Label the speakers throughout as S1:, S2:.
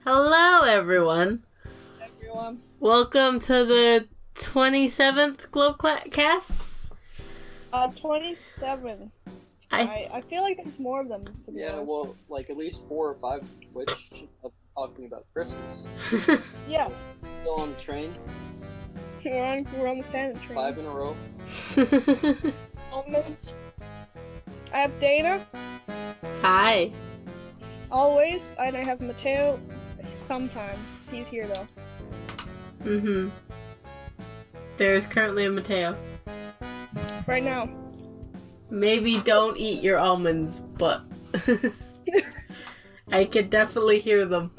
S1: Hello, everyone.
S2: Everyone.
S1: Welcome to the 27th Globecast.
S2: 27. I feel like there's more of them, to be honest.
S3: Well, like at least 4 or 5 which are talking about Christmas.
S2: Yeah.
S3: Still on the train.
S2: We're on the Santa train.
S3: 5 in a row.
S2: Almonds. I have Dana.
S1: Hi.
S2: Always. And I have Mateo. Sometimes. He's here, though.
S1: Mm-hmm. There's currently a Mateo.
S2: Right now.
S1: Maybe don't eat your almonds, but I could definitely hear them.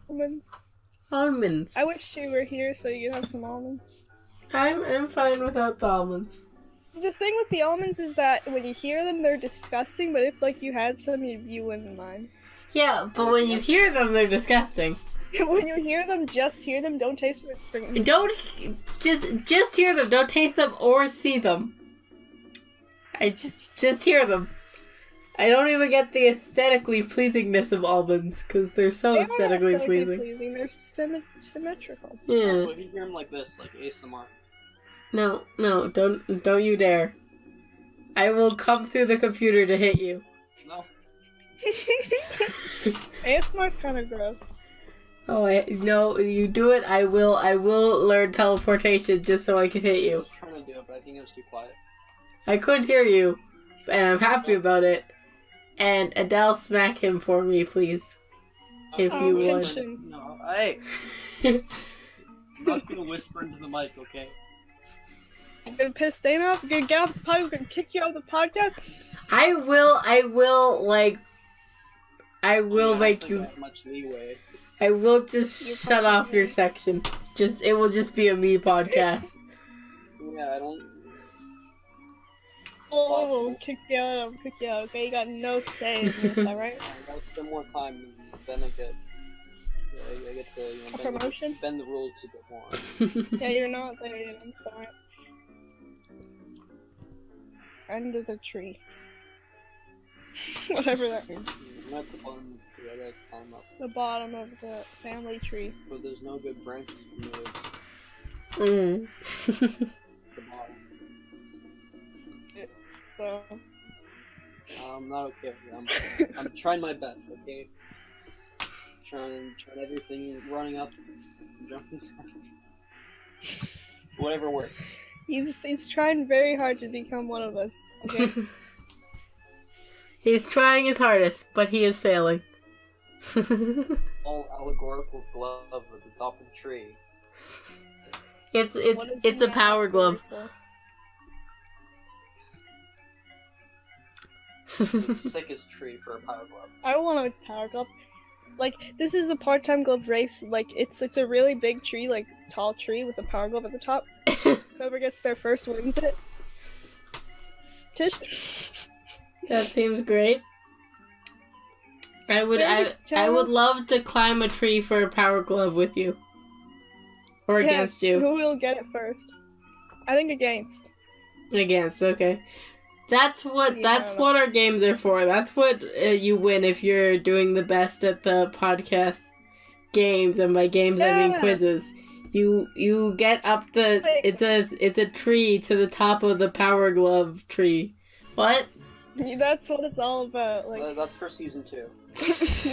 S2: Almonds.
S1: Almonds.
S2: I wish you were here so you could have some almonds.
S1: I'm fine without the almonds.
S2: The thing with the almonds is that when you hear them, they're disgusting, but if, like, you had some, you wouldn't mind.
S1: Yeah, but when you hear them, they're disgusting.
S2: When you hear them, just hear them, don't taste them. It's freaking...
S1: Just hear them. Don't taste them or see them. I just hear them. I don't even get the aesthetically pleasingness of almonds because they're so aesthetically pleasing.
S2: They're symmetrical.
S1: Yeah.
S3: But if you hear them like this, like ASMR.
S1: No, don't you dare. I will come through the computer to hit you.
S3: No.
S2: ASMR's kind of gross.
S1: Oh, no, you do it, I will learn teleportation just so I can hit you.
S3: I was trying to do it, but I think it was too quiet.
S1: I couldn't hear you, and I'm happy about it. And Adell, smack him for me, please. If you would.
S3: No, hey! I'm not gonna whisper into the mic, okay?
S2: I'm gonna piss Dana off, I'm gonna get off the podcast, I'm gonna kick you off the podcast.
S1: I will make you...
S3: That much leeway.
S1: I will just shut off your section. It will just be a me podcast.
S3: Yeah, I don't...
S2: Oh, I'll kick you out, okay? You got no say in this, alright?
S3: I gotta spend more time, then I get... Yeah, I get to,
S2: promotion?
S3: Bend the rules a bit more.
S2: Yeah, you're not there yet, I'm sorry. End of the tree. Whatever that means.
S3: I'm at the bottom of the tree, I gotta climb up.
S2: The bottom of the family tree.
S3: But there's no good branches
S1: Mm.
S3: from the bottom.
S2: So...
S3: I'm not okay with it. I'm trying my best, okay? Trying everything, running up, jumping down. Whatever works.
S2: He's trying very hard to become one of us, okay?
S1: He's trying his hardest, but he is failing.
S3: All allegorical glove at the top of the tree.
S1: It's a power glove.
S3: The sickest tree for a power glove.
S2: I want a power glove. Like, this is the part-time glove race. Like, it's a really big tree, like, tall tree with a power glove at the top. Whoever gets there first wins it. Tish?
S1: That seems great. I would love to climb a tree for a power glove with you. Or against you.
S2: Who will get it first? I think against.
S1: Against, okay. That's what our games are for. That's what you win if you're doing the best at the podcast games, and by games I mean quizzes. You get up the it's a tree to the top of the power glove tree. What?
S2: That's what it's all about. Like
S3: that's for season 2.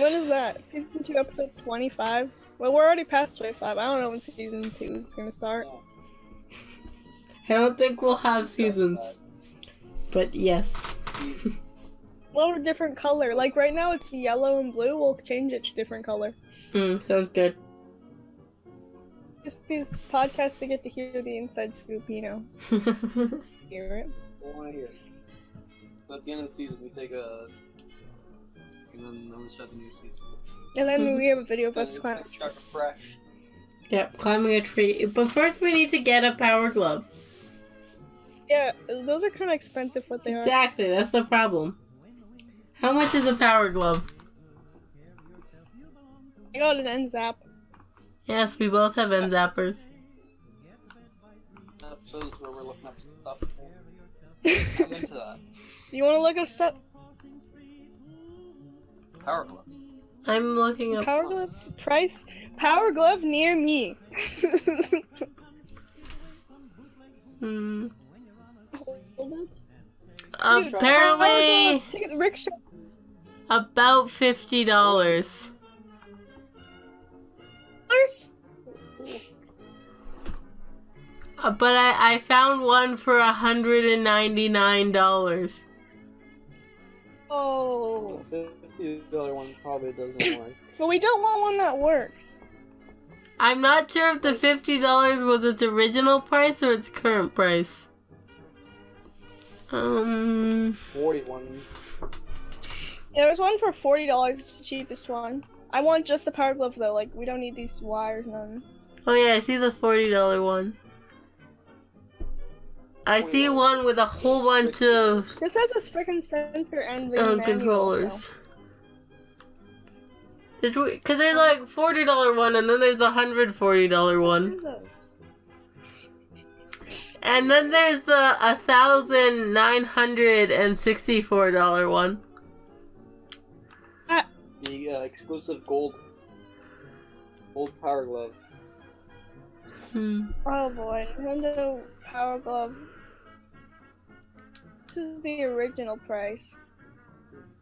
S2: When is that? Season 2, episode 25? Well, we're already past 25. I don't know when season 2 is gonna start.
S1: I don't think we'll have seasons. But yes.
S2: Well, a different color. Like right now it's yellow and blue. We'll change it to different color.
S1: Sounds good.
S2: Just these podcasts, they get to hear the inside scoop, you know. Hear it.
S3: I want to hear it. But at the end of the season, we take a... And then we'll start the new season.
S2: And then we have a video of us climbing.
S3: Fresh.
S1: Yep, climbing a tree. But first we need to get a power glove.
S2: Yeah, those are kind of expensive what they are.
S1: Exactly, that's the problem. How much is a power glove?
S2: I got an end zap.
S1: Yes, we both have end zappers.
S3: Episodes where we're looking up stuff. I'm into that.
S2: You want to look us up?
S3: Power Gloves.
S1: I'm looking up.
S2: Power Gloves price. Power Glove near me.
S1: Hmm.
S2: Dude,
S1: Apparently,
S2: ticket rickshaw.
S1: about $50. But I found one for $199.
S2: Oh.
S3: The $50 one probably doesn't work.
S2: But we don't want one that works.
S1: I'm not sure if the $50 was its original price or its current price.
S3: 41.
S2: Yeah, there's one for $40. It's the cheapest one. I want just the Power Glove though. Like we don't need these wires, none.
S1: Oh yeah, I see the $40 one. I see one with a whole bunch of
S2: This has this freaking sensor and the manual,
S1: controllers.
S2: so.
S1: Because there's like $40 one, and then there's the $140 one. And then there's the $1,964 one.
S3: The exclusive gold Power Glove.
S2: Oh boy, Nintendo Power Glove. This is the original price.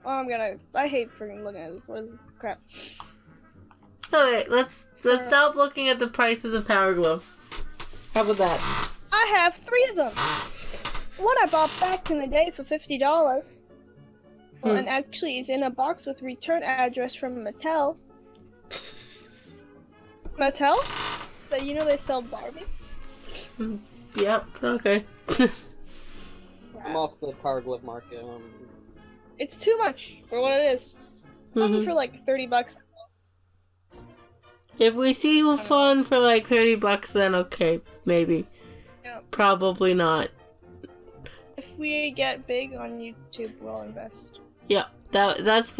S2: Oh, I hate freaking looking at this. What is this crap?
S1: Okay, let's stop looking at the prices of Power Gloves. How about that?
S2: I have 3 of them. One I bought back in the day for $50. Well, and actually is in a box with return address from Mattel. Mattel? But you know they sell Barbie?
S1: Yep, okay.
S3: I'm off the Power Glove market.
S2: It's too much for what it is. Probably for like $30.
S1: If we see fun for like $30, then okay, maybe.
S2: Yep.
S1: Probably not.
S2: If we get big on YouTube, we'll invest.
S1: Yeah, that's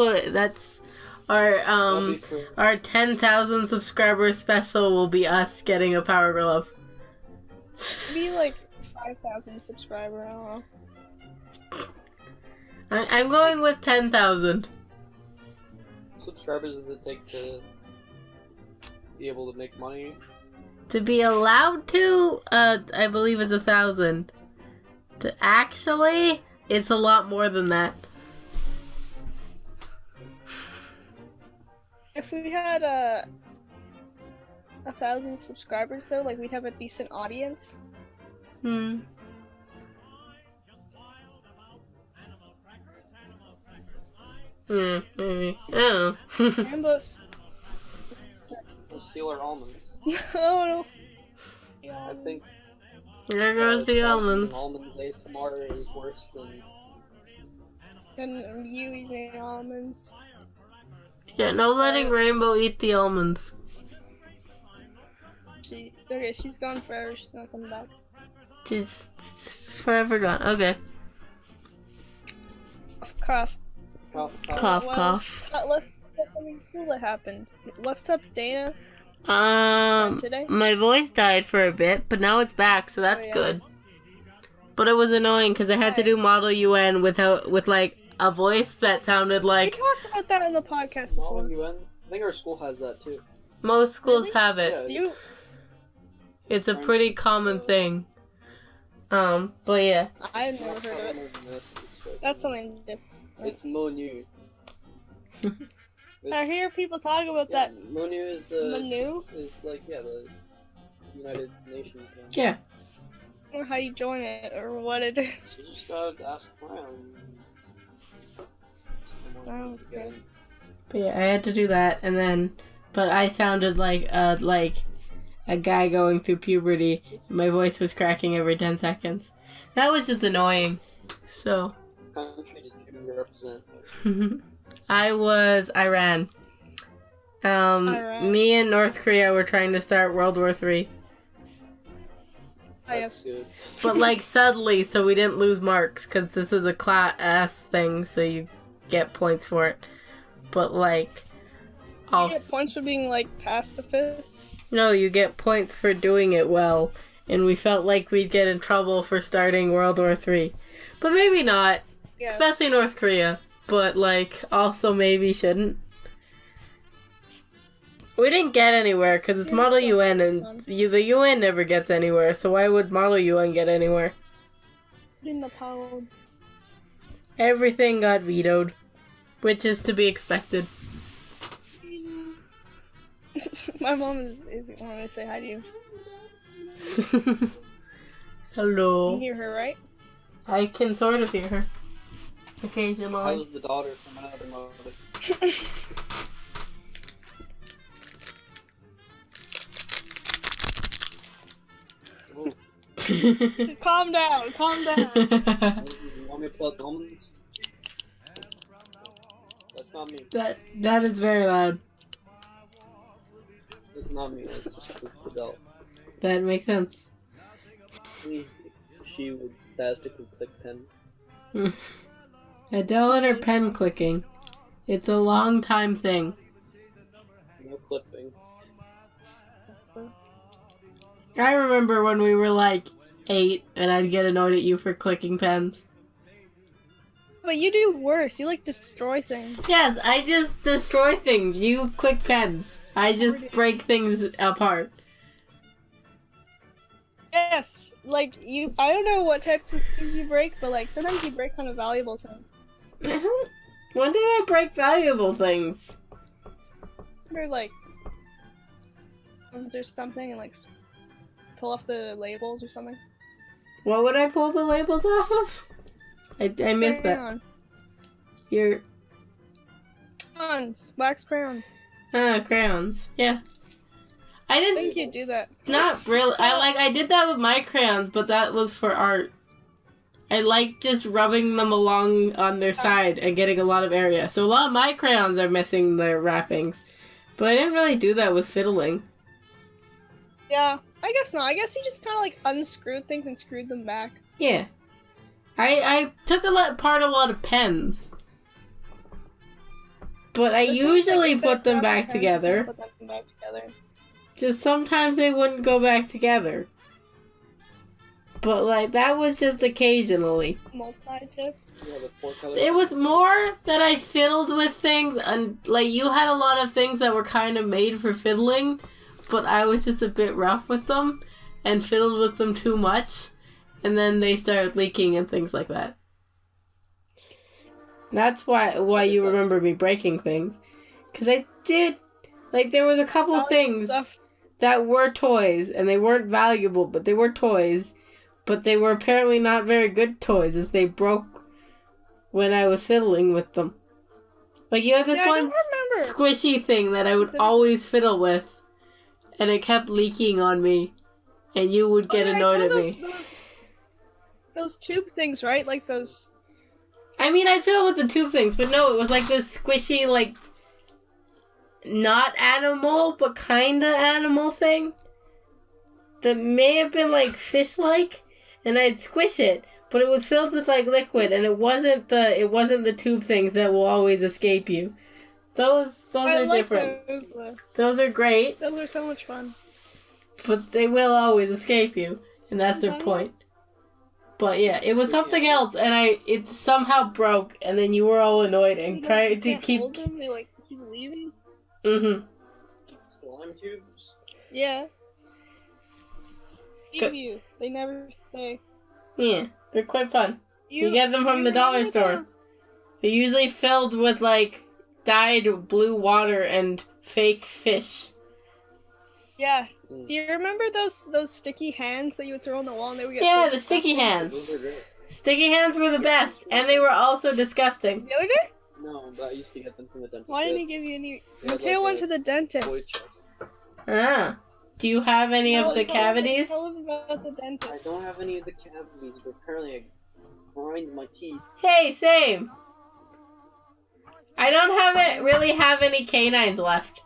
S1: our 10,000 subscriber special will be us getting a Power Glove.
S2: Maybe like 5,000 subscriber. I don't know.
S1: I'm going with 10,000.
S3: Subscribers does it take to be able to make money?
S1: To be allowed to, I believe it's 1,000. To actually, it's a lot more than that.
S2: If we had 1,000 subscribers though, like we'd have a decent audience.
S1: Maybe. Oh.
S2: Rainbows.
S3: We'll steal our almonds.
S2: Oh no.
S3: I think
S1: There goes the almonds.
S3: almonds ASMR is worse than
S2: And you eating almonds.
S1: Yeah, no letting Rainbow eat the almonds.
S2: She's gone forever. She's not coming back.
S1: She's forever gone. Okay.
S2: Cough.
S1: Cough,
S2: Well,
S1: cough.
S2: Let's get something cool that happened. What's up, Dana? Today?
S1: My voice died for a bit, but now it's back, so that's good. But it was annoying because I had to do Model UN with like a voice that sounded like.
S2: We talked about that in the podcast before.
S3: Model UN? I think our school has that too.
S1: Most schools have it.
S3: Yeah,
S1: It's a pretty common thing. But yeah.
S2: I've never heard of it. That's something different.
S3: It's Monu.
S2: I hear people talk about that.
S3: Monu is the.
S2: Menu?
S3: Is like, the United Nations thing.
S1: Yeah.
S2: Or how you join it, or what it is.
S3: You just gotta ask around.
S2: Oh, okay.
S1: But yeah, I had to do that, but I sounded like a guy going through puberty. My voice was cracking every 10 seconds. That was just annoying. So.
S3: What country did you represent?
S1: I was Iran.
S2: Iran.
S1: Me and North Korea were trying to start World War III.
S3: That's good.
S1: But like subtly, so we didn't lose marks, because this is a class thing, so you get points for it. But like,
S2: You get points for being like pacifists.
S1: No, you get points for doing it well, and we felt like we'd get in trouble for starting World War III. But maybe not,
S2: Yeah.
S1: especially North Korea. but like also maybe shouldn't. We didn't get anywhere because it's Model UN and the UN never gets anywhere, so why would Model UN get anywhere?
S2: In the pound.
S1: Everything got vetoed, which is to be expected.
S2: My mom is wanting to say hi to you.
S1: Hello.
S2: You hear her, right?
S1: I can sort of hear her.
S3: I
S1: Occasionally.
S3: was the daughter from another mother. Ooh.
S2: Calm down, calm down.
S3: You want me to pull out the omens? That's not me.
S1: That is very loud.
S3: That's not me. It's Adell.
S1: That makes sense.
S3: She would fantastically click pens.
S1: Adele and her pen clicking. It's a long time thing.
S3: No clipping.
S1: I remember when we were like 8 and I'd get annoyed at you for clicking pens.
S2: But you do worse. You like destroy things.
S1: Yes, I just destroy things. You click pens. I just break things apart.
S2: Yes, like you. I don't know what types of things you break, but like sometimes you break kind of valuable things.
S1: When did I break valuable things?
S2: Or like, or something, and like pull off the labels or something.
S1: What would I pull the labels off of? I missed that. Your
S2: Crayons, wax crayons.
S1: crayons. Yeah. I
S2: I
S1: didn't.
S2: think you do that.
S1: Not really. I did that with my crayons, but that was for art. I like just rubbing them along on their side and getting a lot of area. So a lot of my crayons are missing their wrappings. But I didn't really do that with fiddling.
S2: Yeah, I guess not. I guess you just kind of like unscrewed things and screwed them back.
S1: Yeah. I took apart a lot of pens. But I usually put them back together.
S2: Put them back together.
S1: Just sometimes they wouldn't go back together. But like that was just occasionally.
S2: Multi-tip.
S3: Yeah, the 4 color.
S1: It was more that I fiddled with things, and like you had a lot of things that were kind of made for fiddling, but I was just a bit rough with them and fiddled with them too much, and then they started leaking and things like that. That's why you remember me breaking things, because I did. Like there was a couple things that were toys, and they weren't valuable, but they were toys. But they were apparently not very good toys, as they broke when I was fiddling with them. Like, you had this one squishy thing that I would always fiddle with, and it kept leaking on me, and you would get annoyed at me.
S2: Those tube things, right? Like those...
S1: I mean, I'd fiddle with the tube things, but no, it was like this squishy, like, not animal, but kinda animal thing that may have been, like, fish-like. And I'd squish it, but it was filled with like liquid, and it wasn't the tube things that will always escape you. Those are different. Those are great.
S2: Those are so much fun.
S1: But they will always escape you, and that's their point. But yeah, it was something else, and it somehow broke, and then you were all annoyed and tried to keep.
S2: Hold them? They like keep leaving.
S1: Mm-hmm.
S3: Slime tubes.
S2: Yeah. You. They never stay.
S1: Yeah, they're quite fun. You get them from the dollar store. They're usually filled with like dyed blue water and fake fish.
S2: Yes. Do you remember those sticky hands that you would throw on the wall and they would get
S1: the sticky hands. Sticky hands were the best, and they were also disgusting.
S2: The other day?
S3: No, but I used to get them from the dentist.
S2: Why didn't he give you any? Mateo went to the dentist.
S1: Ah. Do you have any of the cavities?
S2: Tell him about the dentist.
S3: I don't have any of the cavities, but apparently I grind my teeth.
S1: Hey, same. I don't really have any canines left.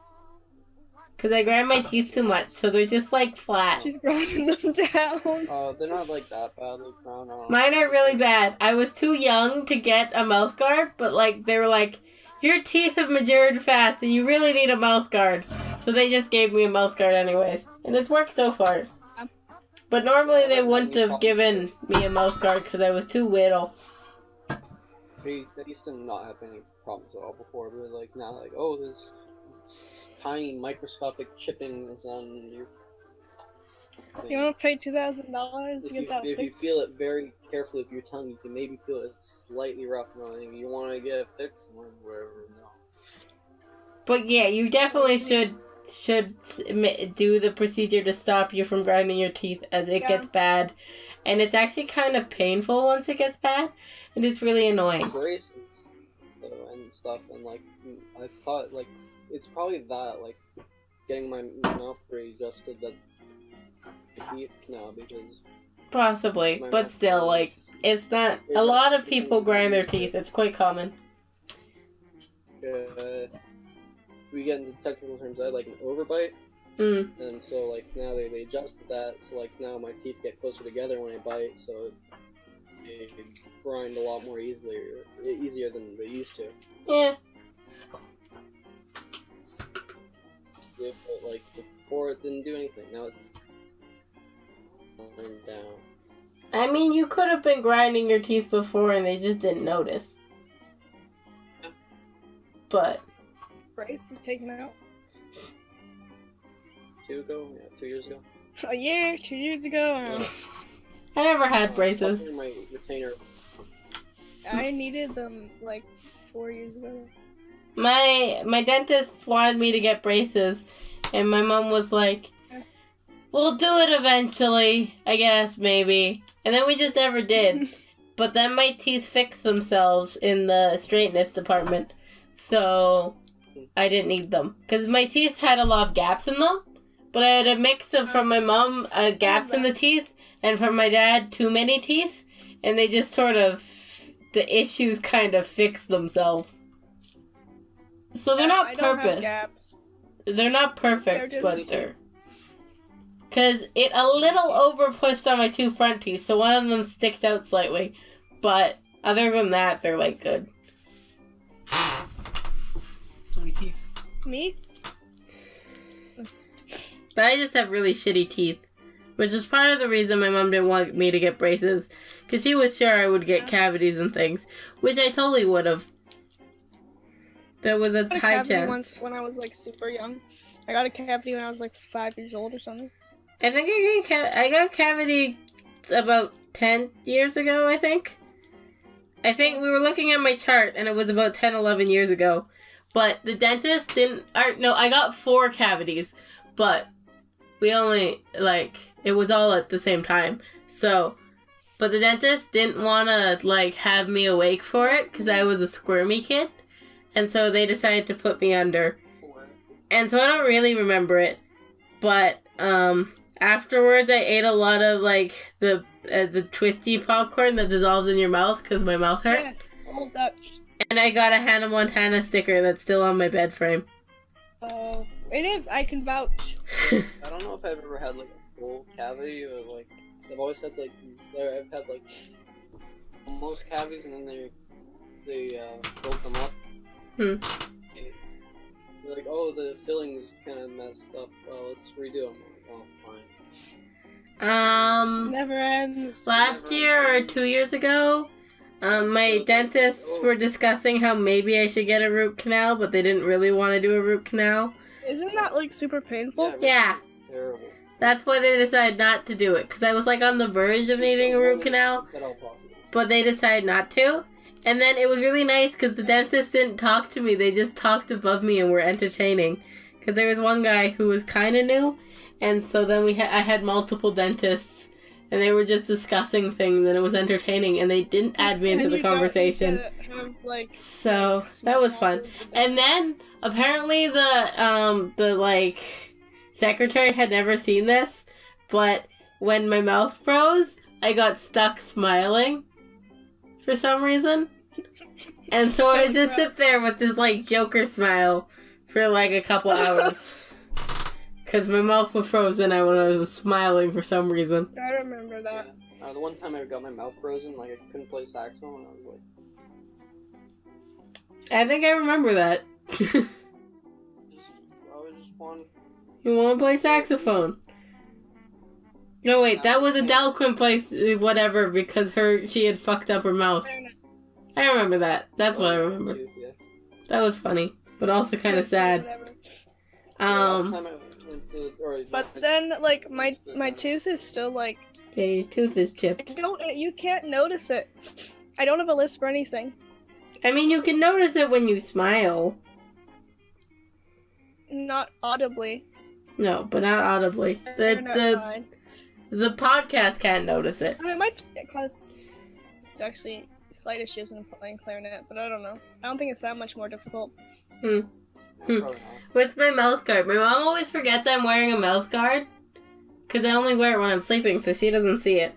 S1: Because I grind my teeth too much, so they're just like flat.
S2: She's grinding them down.
S3: They're not like that badly ground.
S1: Mine are really bad. I was too young to get a mouth guard, but like they were like, your teeth have matured fast and you really need a mouth guard. So they just gave me a mouth guard anyways. And it's worked so far. But normally they wouldn't have given me a mouth guard because I was too little.
S3: They used to not have any problems at all before, but like now, like, oh, there's tiny microscopic chippings on your thing.
S2: You want to pay $2,000 to get that
S3: If you
S2: fixed?
S3: feel it very carefully with your tongue, you can maybe feel it's slightly rough. No, if you want to get it fixed, wherever, no.
S1: But yeah, you definitely should do the procedure to stop you from grinding your teeth as it gets bad. And it's actually kind of painful once it gets bad, and it's really annoying.
S3: Braces and stuff, and like I thought, like it's probably that, like getting my mouth readjusted, that teeth now, because
S1: Possibly, but still, like, it's not. A lot of people grind their teeth. It's quite common.
S3: We get into technical terms. I had like an overbite. And so, like, now they adjusted that, so, like, now my teeth get closer together when I bite, so they grind a lot more easier than they used to.
S1: Yeah.
S3: But, like, before it didn't do anything, now it's down.
S1: I mean, you could have been grinding your teeth before and they just didn't notice. But...
S2: Brace is taken out.
S3: 2 years ago.
S2: A year, 2 years ago.
S1: I never had braces.
S3: My retainer.
S2: I needed them like 4 years ago.
S1: My dentist wanted me to get braces, and my mom was like, "We'll do it eventually, I guess, maybe." And then we just never did. But then my teeth fixed themselves in the straightness department, so I didn't need them. Because my teeth had a lot of gaps in them, but I had a mix of, from my mom, gaps in the teeth, and from my dad, too many teeth, and they just sort of, the issues kind of fixed themselves. So they're not
S2: I don't have
S1: purpose.
S2: gaps.
S1: They're not perfect,
S2: They're just-
S1: but they're... Because it a little over-pushed on my 2 front teeth, so one of them sticks out slightly. But other than that, they're, like, good.
S3: So many teeth.
S2: Me?
S1: But I just have really shitty teeth. Which is part of the reason my mom didn't want me to get braces. Because she was sure I would get cavities and things. Which I totally would have. There was a
S2: I got a
S1: high
S2: cavity
S1: chance.
S2: once when I was like super young. I got a cavity when I was like 5 years old or something.
S1: I think I got a cavity about 10 years ago, I think. I think we were looking at my chart, and it was about 10, 11 years ago. But the dentist didn't... I got 4 cavities. But we only, like... It was all at the same time. So... But the dentist didn't want to, like, have me awake for it, because I was a squirmy kid. And so they decided to put me under. And so I don't really remember it. But, afterwards I ate a lot of, like, the twisty popcorn that dissolves in your mouth because my mouth hurt.
S2: Yeah, old Dutch.
S1: And I got a Hannah Montana sticker that's still on my bed frame.
S2: Oh, it is. I can vouch.
S3: I don't know if I've ever had, like, a full cavity, or, like, I've always had, like, I've had, like, most cavities, and then they broke them up. They're like, oh, the filling's kind of messed up. Let's redo them. I'm like, oh, fine.
S2: Never ends.
S1: Last year or 2 years ago, my dentists were discussing how maybe I should get a root canal, but they didn't really want to do a root canal.
S2: Isn't that like super painful?
S1: Yeah.
S3: It's terrible.
S1: That's why they decided not to do it, because I was like on the verge of needing a root canal, but they decided not to. And then it was really nice because the dentist didn't talk to me, they just talked above me and were entertaining. Because there was one guy who was kind of new, and so then I had multiple dentists, and they were just discussing things, and it was entertaining, and they didn't add me into the conversation. So that was fun. And then apparently the like secretary had never seen this, but when my mouth froze, I got stuck smiling for some reason. And so I would just sit there with this like Joker smile for like a couple hours. Because my mouth was frozen when I was smiling for some reason.
S2: I remember that.
S3: Yeah. The one time I got my mouth frozen, like I couldn't play saxophone, and I was like...
S1: I think I remember that.
S3: I was just wanting...
S1: You want to play saxophone? No, wait, that was Adele couldn't play whatever because she had fucked up her mouth. I remember that. That's what I remember.
S3: Yeah.
S1: That was funny, but also kind of sad.
S3: Last time I went to,
S2: But then, like, my tooth is still, like...
S1: Yeah, your tooth is chipped.
S2: You can't notice it. I don't have a lisp or anything.
S1: I mean, you can notice it when you smile.
S2: Not audibly.
S1: No, but not audibly. The podcast can't notice it.
S2: I mean, it might cause it's actually slight issues in playing clarinet, but I don't know. I don't think it's that much more difficult.
S1: With my mouth guard, my mom always forgets I'm wearing a mouth guard because I only wear it when I'm sleeping, so she doesn't see it.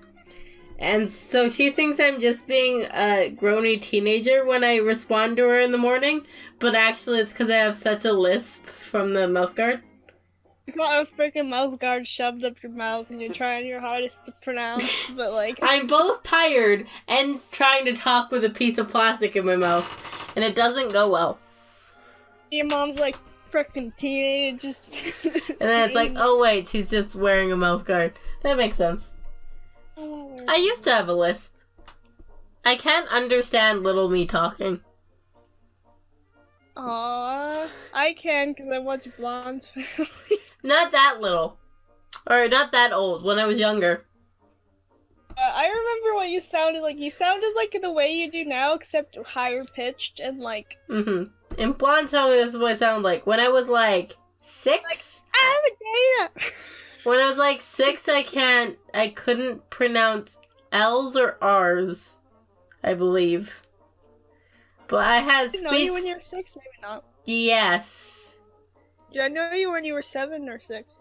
S1: And so she thinks I'm just being a groany teenager when I respond to her in the morning, but actually it's because I have such a lisp from the mouth guard.
S2: You got a freaking mouth guard shoved up your mouth and you're trying your hardest to pronounce, but like...
S1: I'm both tired and trying to talk with a piece of plastic in my mouth, and it doesn't go well.
S2: Your mom's like, freaking teenage, just...
S1: And then it's like, oh wait, she's just wearing a mouth guard. That makes sense. I used to have a lisp. I can't understand little me talking.
S2: Aww, I can because I watch Blonde's Family.
S1: Not that little. Or not that old, when I was younger.
S2: I remember what you sounded like. You sounded like the way you do now, except higher pitched and like...
S1: Mm-hmm. In Blonde's Family, this is what I sound like. When I was like 6...
S2: I'm a data!
S1: When I was like 6, I couldn't pronounce L's or R's, I believe. But I had
S2: Did I know you when you were 6? Maybe not.
S1: Yes.
S2: Did I know you when you were 7 or 6?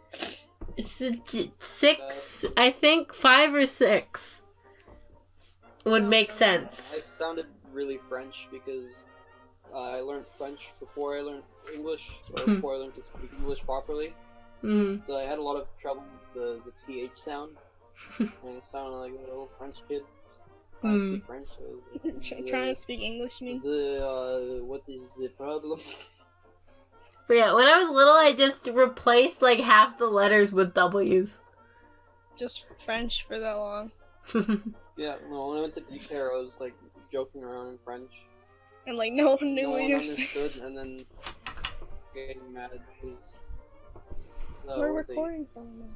S1: 6, I think 5 or 6 would make sense.
S3: I sounded really French because I learned French before I learned English, or before I learned to speak English properly. So I had a lot of trouble with the TH sound, and it sounded like a little French kid trying to speak French. So
S2: trying to speak English, you mean?
S3: What is the problem?
S1: But yeah, when I was little, I just replaced like half the letters with W's.
S2: Just French for that long.
S3: Yeah, no, when I went to daycare, I was like joking around in French.
S2: And like no one knew what you were saying.
S3: Understood, and then getting mad because...
S2: We're recording something.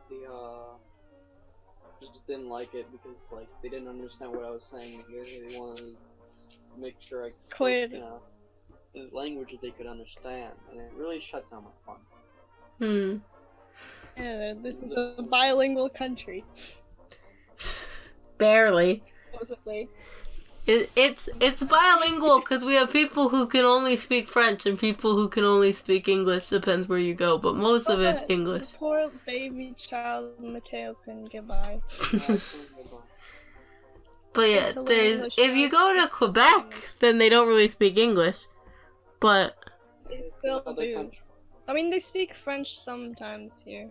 S3: They just didn't like it because like they didn't understand what I was saying. They wanted to make sure I spoke,
S2: Quit.
S3: In a language that they could understand, and it really shut down my fun.
S2: Yeah, this is a bilingual country.
S1: Barely.
S2: Supposedly.
S1: It's bilingual because we have people who can only speak French and people who can only speak English. Depends where you go, but most of it's English.
S2: The poor baby child Mateo couldn't get by.
S1: But yeah, if you go to Quebec, then they don't really speak English. But
S2: they still do. I mean, they speak French sometimes here.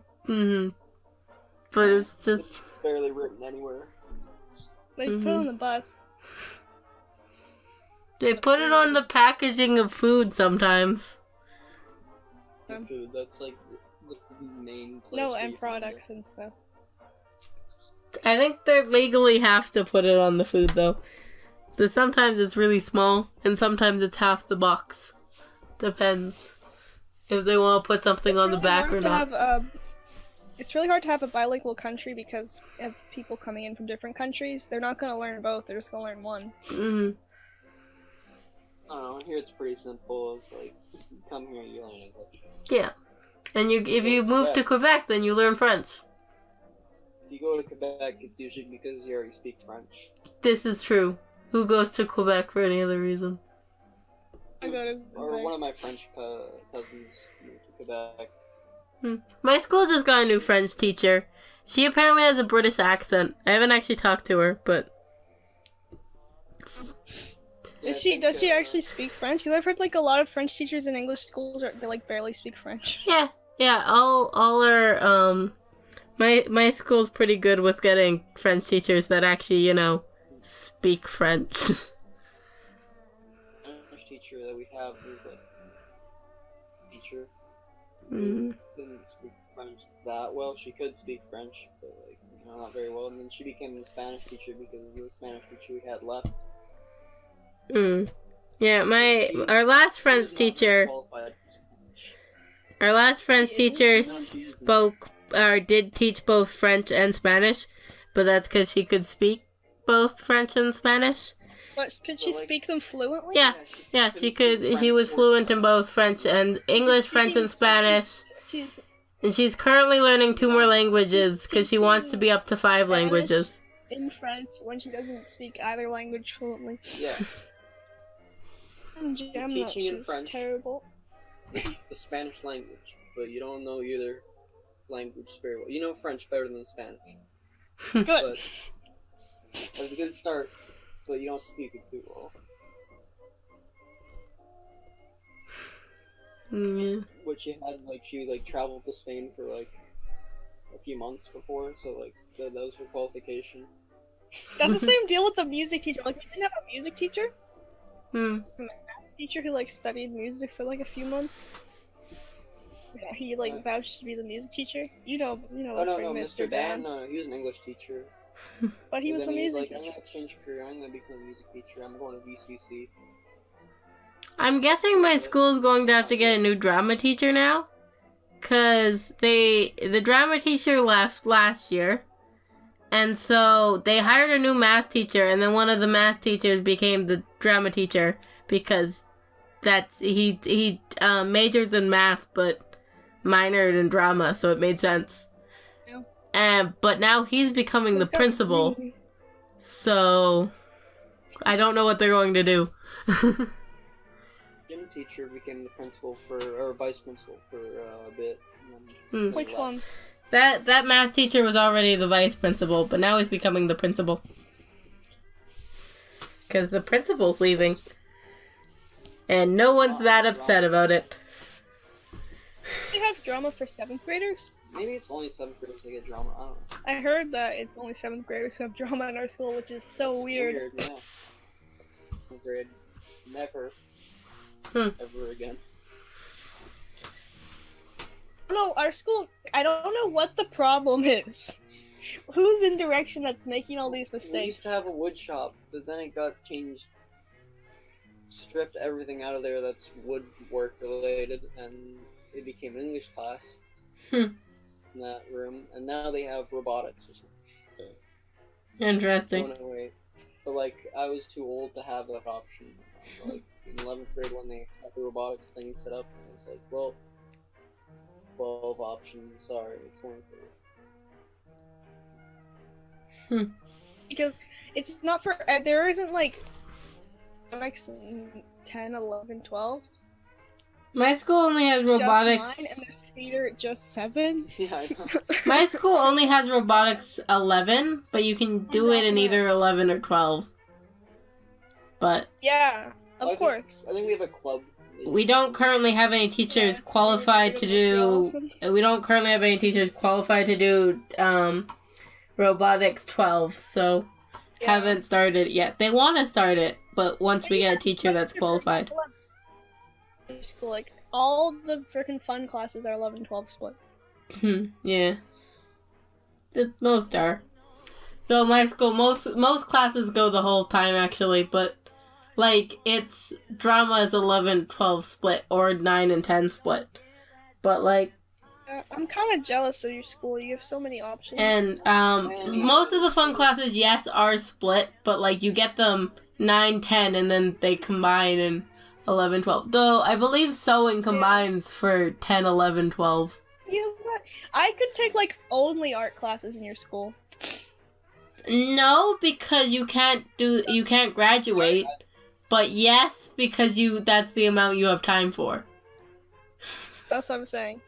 S1: But it's just
S3: barely written anywhere.
S2: They put it on the bus.
S1: They put it on the packaging of food sometimes.
S3: Food, that's like the main place.
S2: No, and products and stuff.
S1: I think they legally have to put it on the food though. But sometimes it's really small, and sometimes it's half the box. Depends if they want to put something on the back or not.
S2: It's really hard to have a bilingual country because of people coming in from different countries. They're not going to learn both. They're just going to learn one.
S3: I don't know, here it's pretty simple. It's like, you come here, you learn English.
S1: Yeah. And if you move to Quebec, then you learn French.
S3: If you go to Quebec, it's usually because you already speak French.
S1: This is true. Who goes to Quebec for any other reason?
S2: I go to Quebec.
S3: Or one of my French cousins moved to Quebec.
S1: My school just got a new French teacher. She apparently has a British accent. I haven't actually talked to her, but...
S2: Does she actually speak French? Because I've heard like a lot of French teachers in English schools they like barely speak French.
S1: Yeah. All our my school's pretty good with getting French teachers that actually speak French.
S3: The French teacher that we have is like teacher. Didn't speak French that well. She could speak French, but not very well. And then she became the Spanish teacher because the Spanish teacher we had left.
S1: Yeah, our last French teacher. Our last French teacher did teach both French and Spanish, but that's because she could speak both French and Spanish.
S2: But could she speak them fluently?
S1: Yeah, she could. She was fluent in both French and English, French, and Spanish. And she's currently learning 2 more languages because she wants to be up to 5 languages.
S2: In French, when she doesn't speak either language fluently.
S3: Yeah.
S2: Teaching in French. Terrible.
S3: The Spanish language, but you don't know either language very well. You know French better than Spanish.
S2: Good.
S3: But that's a good start, but you don't speak it too well.
S1: Yeah.
S3: Which she had, she traveled to Spain for a few months before, so that was her qualification.
S2: That's the same deal with the music teacher. We didn't have a music teacher. A math teacher who studied music for a few months. Yeah, he vouched to be the music teacher. You know.
S3: Oh no, Mr. Dan. No, he was an English teacher.
S2: But he was the music
S3: teacher.
S2: I'm
S3: gonna change career. I'm gonna become a music teacher. I'm going to VCC.
S1: I'm guessing my school's going to have to get a new drama teacher now, cause the drama teacher left last year, and so they hired a new math teacher, and then one of the math teachers became the drama teacher because he majors in math but minored in drama, so it made sense.
S2: Yeah.
S1: But now he's becoming the principal, so I don't know what they're going to do.
S3: Gym teacher became the principal or vice principal for a bit.
S2: Which one?
S1: That math teacher was already the vice principal, but now he's becoming the principal. Because the principal's leaving. And no one's that upset about it.
S2: They have drama for 7th graders?
S3: Maybe it's only 7th graders that get drama. I don't know.
S2: I heard that it's only 7th graders who have drama in our school, which is so weird.
S3: Yeah. 7th grade. Never. Ever again.
S2: No, our school, I don't know what the problem is. Who's in direction that's making all these mistakes?
S3: We used to have a wood shop, but then it got changed. Stripped everything out of there that's woodwork related, and it became an English class in that room, and now they have robotics or something.
S1: Interesting.
S3: But I was too old to have that option. In 11th grade when they had the robotics thing set up, and it's well, 12 options, sorry, it's only 3.
S2: Because it's not for, there isn't robotics 10, 11, 12.
S1: My school only has robotics.
S2: Just 9, and there's theater at just 7.
S3: Yeah, I know.
S1: My school only has robotics 11, but you can do it in either 11 or 12. But
S2: yeah, of course.
S3: I think we have a club.
S1: We don't currently have any teachers qualified to do. We don't currently have any teachers qualified to do robotics 12, so haven't started it yet. They want to start it, but once we get a teacher that's qualified.
S2: School, all the freaking fun classes are 11-12 split.
S1: Yeah. Most are. Though my school, most classes go the whole time actually, but it's drama is 11-12 split or 9 and 10 split. But
S2: I'm kind of jealous of your school. You have so many options.
S1: And most of the fun classes, yes, are split, but you get them 9, 10, and then they combine in 11, 12. Though I believe sewing combines for 10, 11, 12.
S2: Yeah, but I could take only art classes in your school.
S1: No, because you can't graduate. But yes, because that's the amount you have time for.
S2: That's what I'm saying.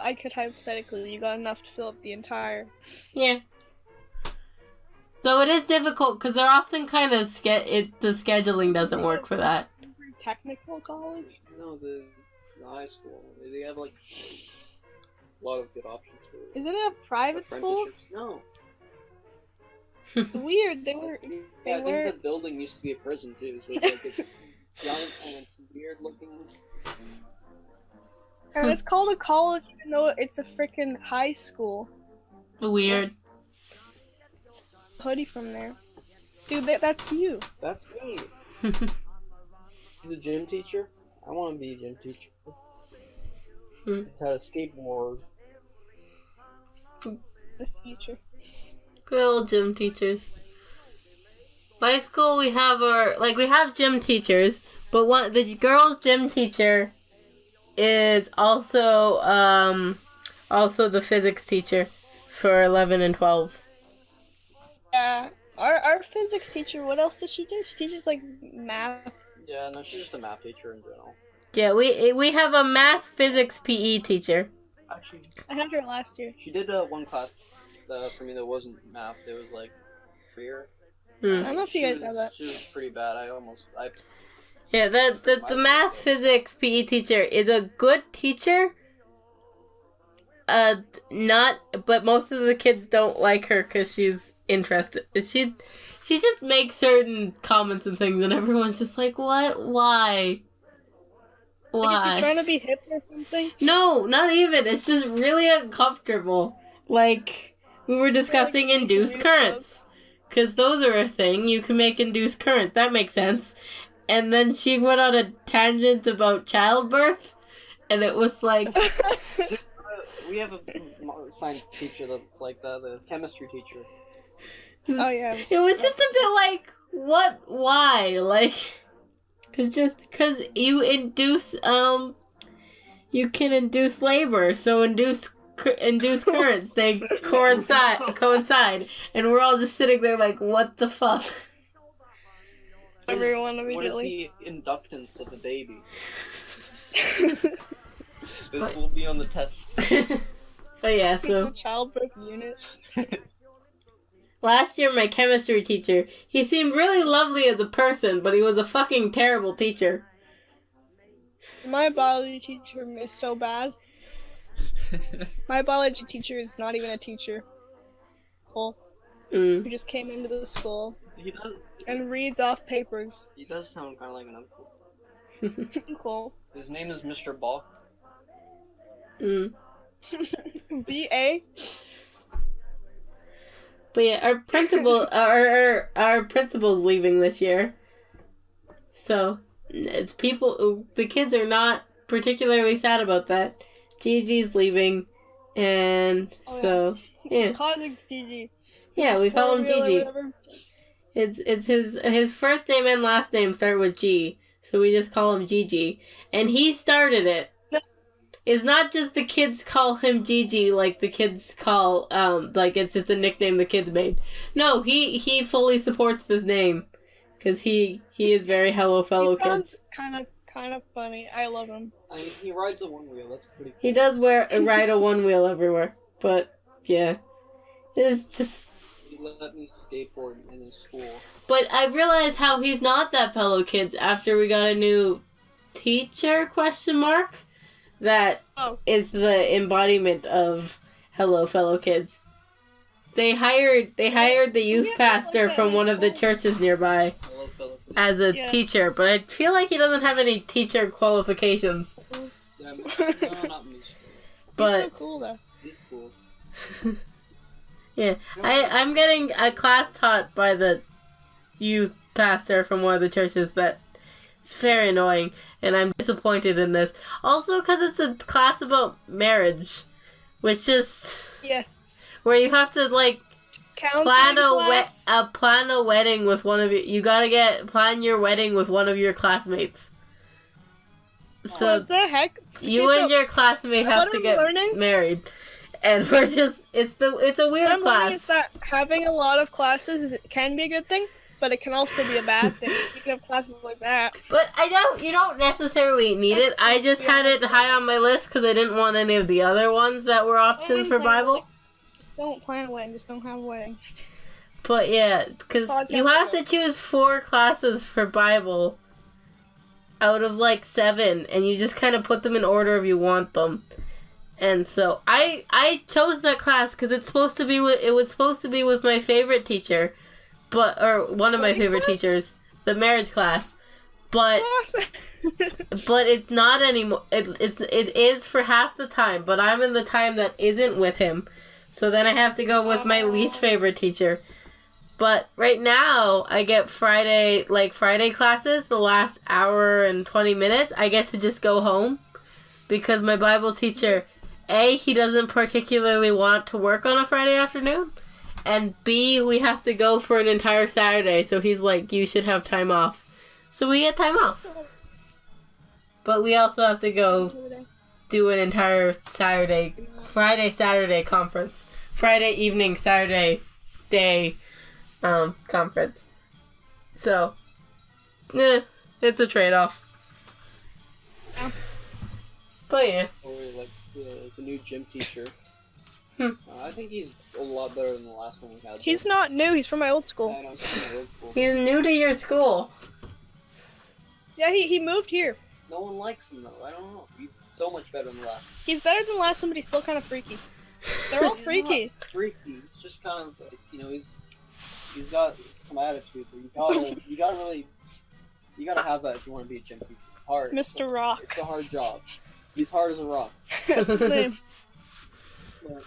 S2: I could hypothetically, you got enough to fill up the entire.
S1: Yeah. Though it is difficult because they're often kind of the scheduling doesn't work for that.
S2: Technical college?
S3: No, the high school. They have a lot of good options for it.
S2: Is it a private school?
S3: No.
S2: It's weird. I
S3: think the building used to be a prison too, so it's giant and it's weird looking.
S2: And it's called a college even though it's a freaking high school.
S1: Weird.
S2: Hoodie from there. Dude, that's you.
S3: That's me. He's a gym teacher. I want to be a gym teacher. It's how to skateboard.
S2: The future.
S1: Good old gym teachers. My school, we have we have gym teachers, but the girls' gym teacher is also the physics teacher for 11 and 12.
S2: Yeah, our physics teacher. What else does she do? She teaches like math.
S3: Yeah, no, she's just a math teacher in general.
S1: Yeah, we have a math, physics, PE teacher.
S3: Actually,
S2: I had her last year.
S3: she did one class for me that wasn't math. It was like career.
S2: I don't know if you guys know that.
S3: She was pretty bad.
S1: Yeah, the math, physics, PE teacher is a good teacher. But most of the kids don't like her because she's interested. She just makes certain comments and things, and everyone's just like, what? Why?
S2: Like, is she trying to be hip or something?
S1: No, not even. It's just really uncomfortable. Like, we were discussing induced currents. Because those are a thing. You can make induced currents. That makes sense. And then she went on a tangent about childbirth. And it was like...
S3: We have a science teacher that's like that. The chemistry teacher.
S2: Oh, yeah.
S1: It was just a bit like, what? Why? Like... Because you induce, you can induce labor. So induced currents, they coincide, and we're all just sitting there like, what the fuck?
S2: Everyone immediately.
S3: What is the inductance of the baby? This will be on the test.
S1: But yeah, so
S2: the childbirth unit.
S1: Last year, my chemistry teacher, he seemed really lovely as a person, but he was a fucking terrible teacher.
S2: My biology teacher is so bad. My biology teacher is not even a teacher. Who just came into the school and reads off papers.
S3: He does sound kind of like an uncle.
S2: Cool.
S3: His name is Mr. Bach.
S2: B.A.?
S1: But yeah, our principal's leaving this year. So, the kids are not particularly sad about that. Gigi's leaving, and yeah.
S2: Call him Gigi.
S1: Yeah, we call him Gigi. It's his first name and last name start with G, so we just call him Gigi. And he started it. It's not just the kids call him Gigi like the kids call, like it's just a nickname the kids made. No, he fully supports this name. Because he is very hello fellow kids.
S2: Kind of funny. I love him.
S3: I mean, he rides a one wheel, that's pretty cool.
S1: He does ride a one wheel everywhere. But, yeah. It's just...
S3: He let me skateboard in his school.
S1: But I realized how he's not that fellow kids after we got a new teacher, ? That is the embodiment of hello fellow kids. They hired the youth pastor from one of the churches nearby as a teacher, but I feel like he doesn't have any teacher qualifications.
S3: Yeah, no, not in this school.
S1: But
S2: he's so cool though.
S3: He's cool.
S1: Yeah, I'm getting a class taught by the youth pastor from one of the churches that it's very annoying, and I'm disappointed in this. Also, because it's a class about marriage, which just where you have to like plan a wedding with one of you. You gotta plan your wedding with one of your classmates. So
S2: what the heck?
S1: You and your classmate have to get married, and we're just it's a weird class.
S2: What I'm learning is that having a lot of classes can be a good thing. But it can also be a bad thing. You can have classes like that.
S1: But you don't necessarily need it. I just had it high on my list because I didn't want any of the other ones that were options for Bible.
S2: Just don't plan a wedding. Just don't have a wedding.
S1: But yeah, because you have to choose 4 classes for Bible out of like 7, and you just kind of put them in order if you want them. And so I chose that class because it was supposed to be with my favorite teacher. Or one of my favorite teachers, the marriage class, but it's not anymore. It is for half the time, but I'm in the time that isn't with him, so then I have to go with my least favorite teacher. But right now, I get Friday classes, the last hour and 20 minutes, I get to just go home. Because my Bible teacher, A, he doesn't particularly want to work on a Friday afternoon. And B, we have to go for an entire Saturday. So he's like, you should have time off. So we get time off. But we also have to go do an entire Friday-Saturday conference. Friday evening, Saturday day conference. So, it's a trade-off.
S2: Yeah.
S1: But yeah.
S3: Or like the new gym teacher. I think he's a lot better than the last one we had.
S2: He's not new. He's from my old school.
S3: I know, he's from my old school.
S1: He's new to your school.
S2: Yeah, he moved here.
S3: No one likes him though. I don't know. He's so much better than the last.
S2: He's better than the last one, but he's still kind of freaky. They're all freaky.
S3: Not freaky. He's just kind of like, you know, he's got some attitude. But you gotta have that if you want to be a gym teacher. Hard.
S2: Mr. Rock.
S3: It's a hard job. He's hard as a rock.
S2: That's his name.
S3: But,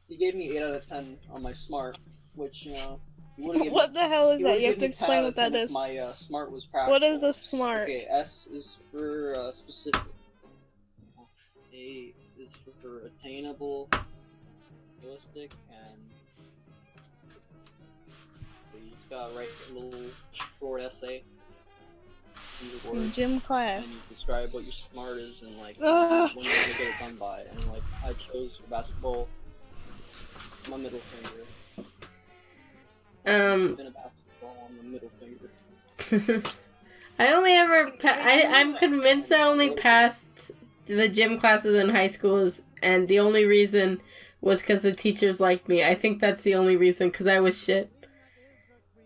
S3: he gave me 8 out of 10 on my smart, which, you know, he would've given
S2: What the hell is
S3: he
S2: that?
S3: would've
S2: You have
S3: given
S2: to
S3: me 10
S2: explain
S3: out
S2: what
S3: of 10
S2: that
S3: if
S2: is.
S3: my smart was practical.
S2: What is a smart?
S3: Okay, S is for specific. A is for attainable, realistic, and you gotta write a little short essay in your
S2: In
S3: words,
S2: gym
S3: and
S2: class.
S3: you describe what your smart is and like
S2: Ugh.
S3: when you're gonna get it done by. And like I chose for basketball my middle finger. Spin a basketball on the middle finger.
S1: I only ever I'm convinced I only passed the gym classes in high schools, and the only reason was because the teachers liked me. I think that's the only reason, because I was shit.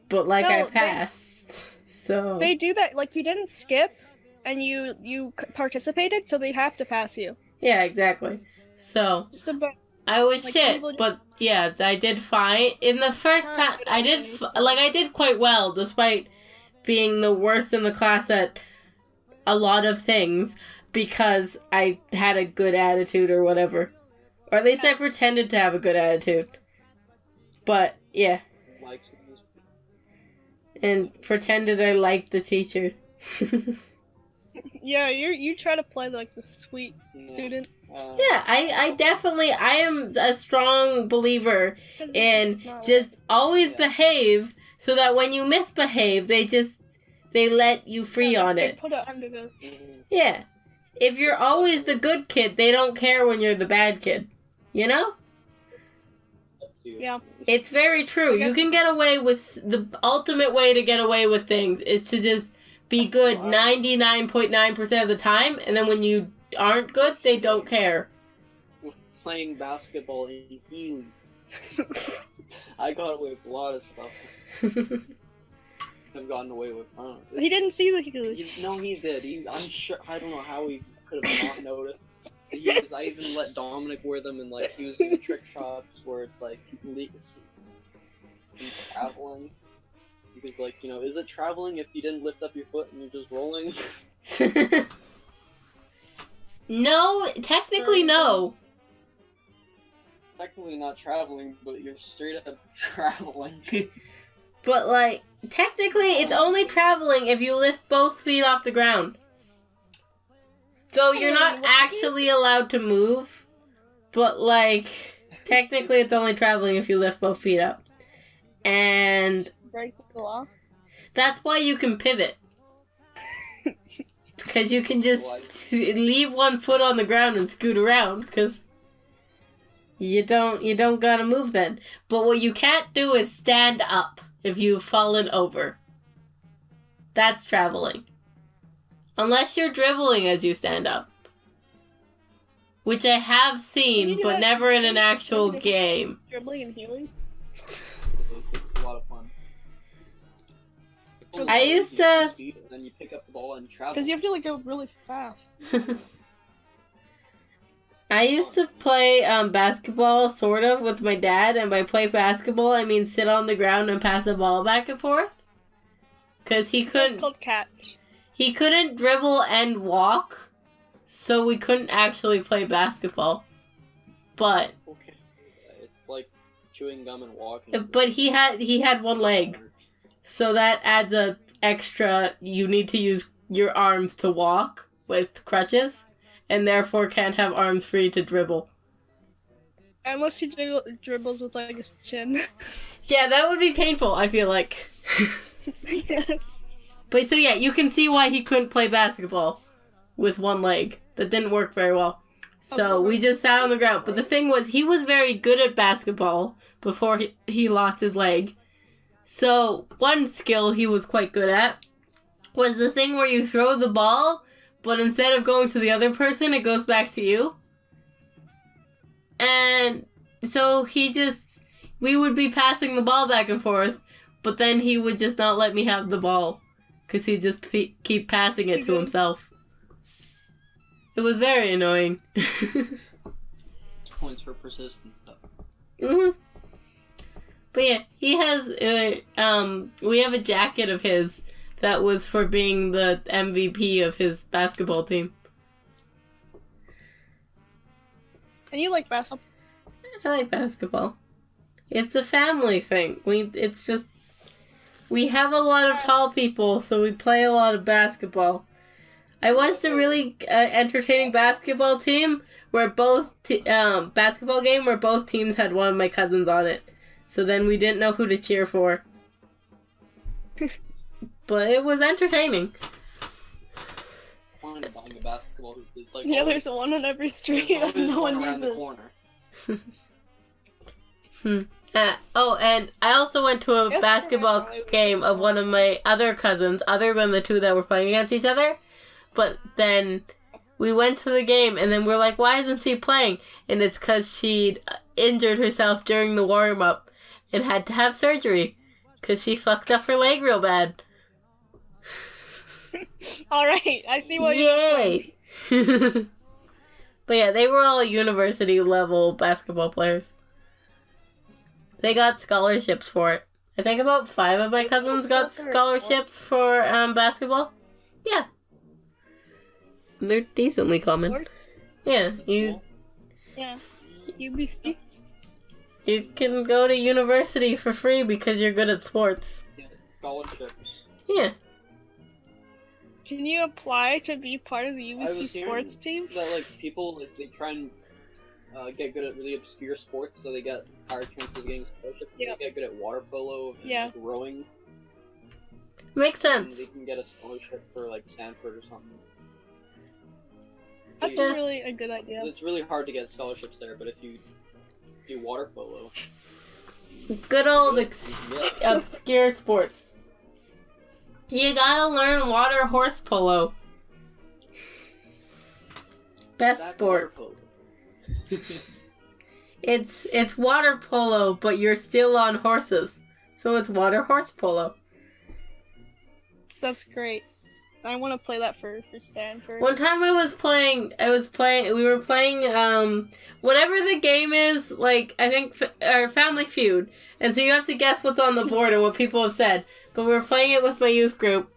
S1: But like,
S2: No,
S1: I passed, so
S2: They do that, like, you didn't skip, and you participated, so they have to pass you.
S1: yeah, exactly. So
S2: Just about.
S1: I was
S2: Like,
S1: shit,
S2: people
S1: but yeah, I did fine. In the first time, I did quite well, despite being the worst in the class at a lot of things, because I had a good attitude or whatever. Or at least I pretended to have a good attitude. But, yeah. And pretended I liked the teachers.
S2: Yeah, you try to play like the sweet student.
S1: Yeah, I am a strong believer in just always behave, so that when you misbehave, they let you free on
S2: They
S1: it.
S2: put it under the.
S1: Yeah. If you're always the good kid, they don't care when you're the bad kid. You know?
S2: Yeah.
S1: It's very true. You can get away with, the ultimate way to get away with things is to just be good 99.9% of the time, and then when you aren't good, they don't care.
S3: Playing basketball in Heelys. I got away with a lot of stuff. I've gotten away with.
S2: He didn't see the Heelys.
S3: No, he did. I'm sure. I don't know how he could have not noticed. I even let Dominic wear them, and like he was doing trick shots where it's like he's traveling. Because like, you know, is it traveling if you didn't lift up your foot and you're just rolling?
S1: No, technically no.
S3: Technically not traveling, but you're straight up traveling.
S1: But like, technically it's only traveling if you lift both feet off the ground. So you're not actually allowed to move, but like, technically it's only traveling if you lift both feet up. And
S2: Break the law.
S1: that's why you can pivot. Because you can just leave one foot on the ground and scoot around, because you don't gotta move then. But what you can't do is stand up if you've fallen over. That's traveling. Unless you're dribbling as you stand up. Which I have seen, but never in an actual game.
S2: Dribbling and healing.
S3: It's a lot of fun.
S1: I used to...
S3: And then you pick up the ball and travel.
S2: Because you have to like go really fast.
S1: I used to play basketball, sort of, with my dad, and by play basketball, I mean sit on the ground and pass a ball back and forth. Because he couldn't...
S2: It's called catch.
S1: He couldn't dribble and walk, so we couldn't actually play basketball. But...
S3: Okay. It's like chewing gum and walking.
S1: But he had one leg, so that adds a extra. You need to use your arms to walk with crutches, and therefore can't have arms free to dribble.
S2: Unless he dribbles with like his chin.
S1: Yeah, that would be painful, I feel like.
S2: Yes.
S1: But so yeah, you can see why he couldn't play basketball with one leg. That didn't work very well. So we just sat on the ground. But the thing was, he was very good at basketball before he lost his leg. So one skill he was quite good at was the thing where you throw the ball, but instead of going to the other person, it goes back to you. And so we would be passing the ball back and forth, but then he would just not let me have the ball because he'd just keep passing it to himself. It was very annoying.
S3: Points for persistence, though.
S1: Mhm. But yeah, he has. We have a jacket of his that was for being the MVP of his basketball team.
S2: And you like basketball?
S1: I like basketball. It's a family thing. We have a lot of tall people, so we play a lot of basketball. I watched a really entertaining basketball team where basketball game where both teams had one of my cousins on it. So then we didn't know who to cheer for. But it was entertaining.
S3: Basketball hoop is like
S2: there's one on every street and no one uses.
S1: And I also went to a basketball game of one of my other cousins, other than the two that were playing against each other. But then we went to the game, and then we're like, why isn't she playing? And it's because she'd injured herself during the warm-up and had to have surgery because she fucked up her leg real bad.
S2: Alright, I see what you're
S1: saying. But yeah, they were all university-level basketball players. They got scholarships for it. I think about 5 of my cousins got scholarships for basketball. Yeah. They're decently common.
S2: Sports?
S1: Yeah,
S2: UBC.
S1: You can go to university for free because you're good at sports.
S3: Yeah, scholarships.
S1: Yeah.
S2: Can you apply to be part of the UBC sports team?
S3: That like people they try and get good at really obscure sports, so they get higher chances of getting scholarships.
S2: Yeah.
S3: They get good at water polo and like, rowing.
S1: Makes sense.
S3: And they can get a scholarship for like Stanford or something.
S2: That's really a good idea.
S3: It's really hard to get scholarships there, but if you do water polo...
S1: Good old obscure sports. You gotta learn water horse polo. Best sport. It's water polo, but you're still on horses. So it's water horse polo.
S2: That's great. I want to play that for Stanford.
S1: One time we were playing, whatever the game is, like, I think, Family Feud. And so you have to guess what's on the board and what people have said. But we were playing it with my youth group.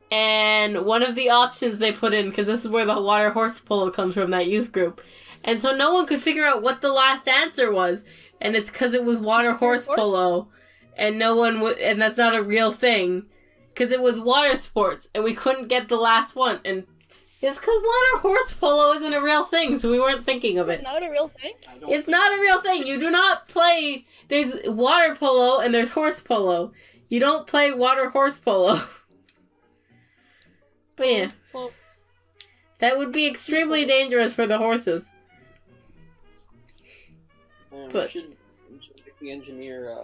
S1: And one of the options they put in, because this is where the water horse polo comes from, that youth group. And so no one could figure out what the last answer was. And it's because it was water horse polo. And no one and that's not a real thing. Because it was water sports, and we couldn't get the last one. And it's because water horse polo isn't a real thing, so we weren't thinking of it.
S2: It's not a real thing?
S1: It's not a real thing. You do not play... There's water polo, and there's horse polo. You don't play water horse polo. But yeah. That would be extremely dangerous for the horses.
S3: But we should engineer...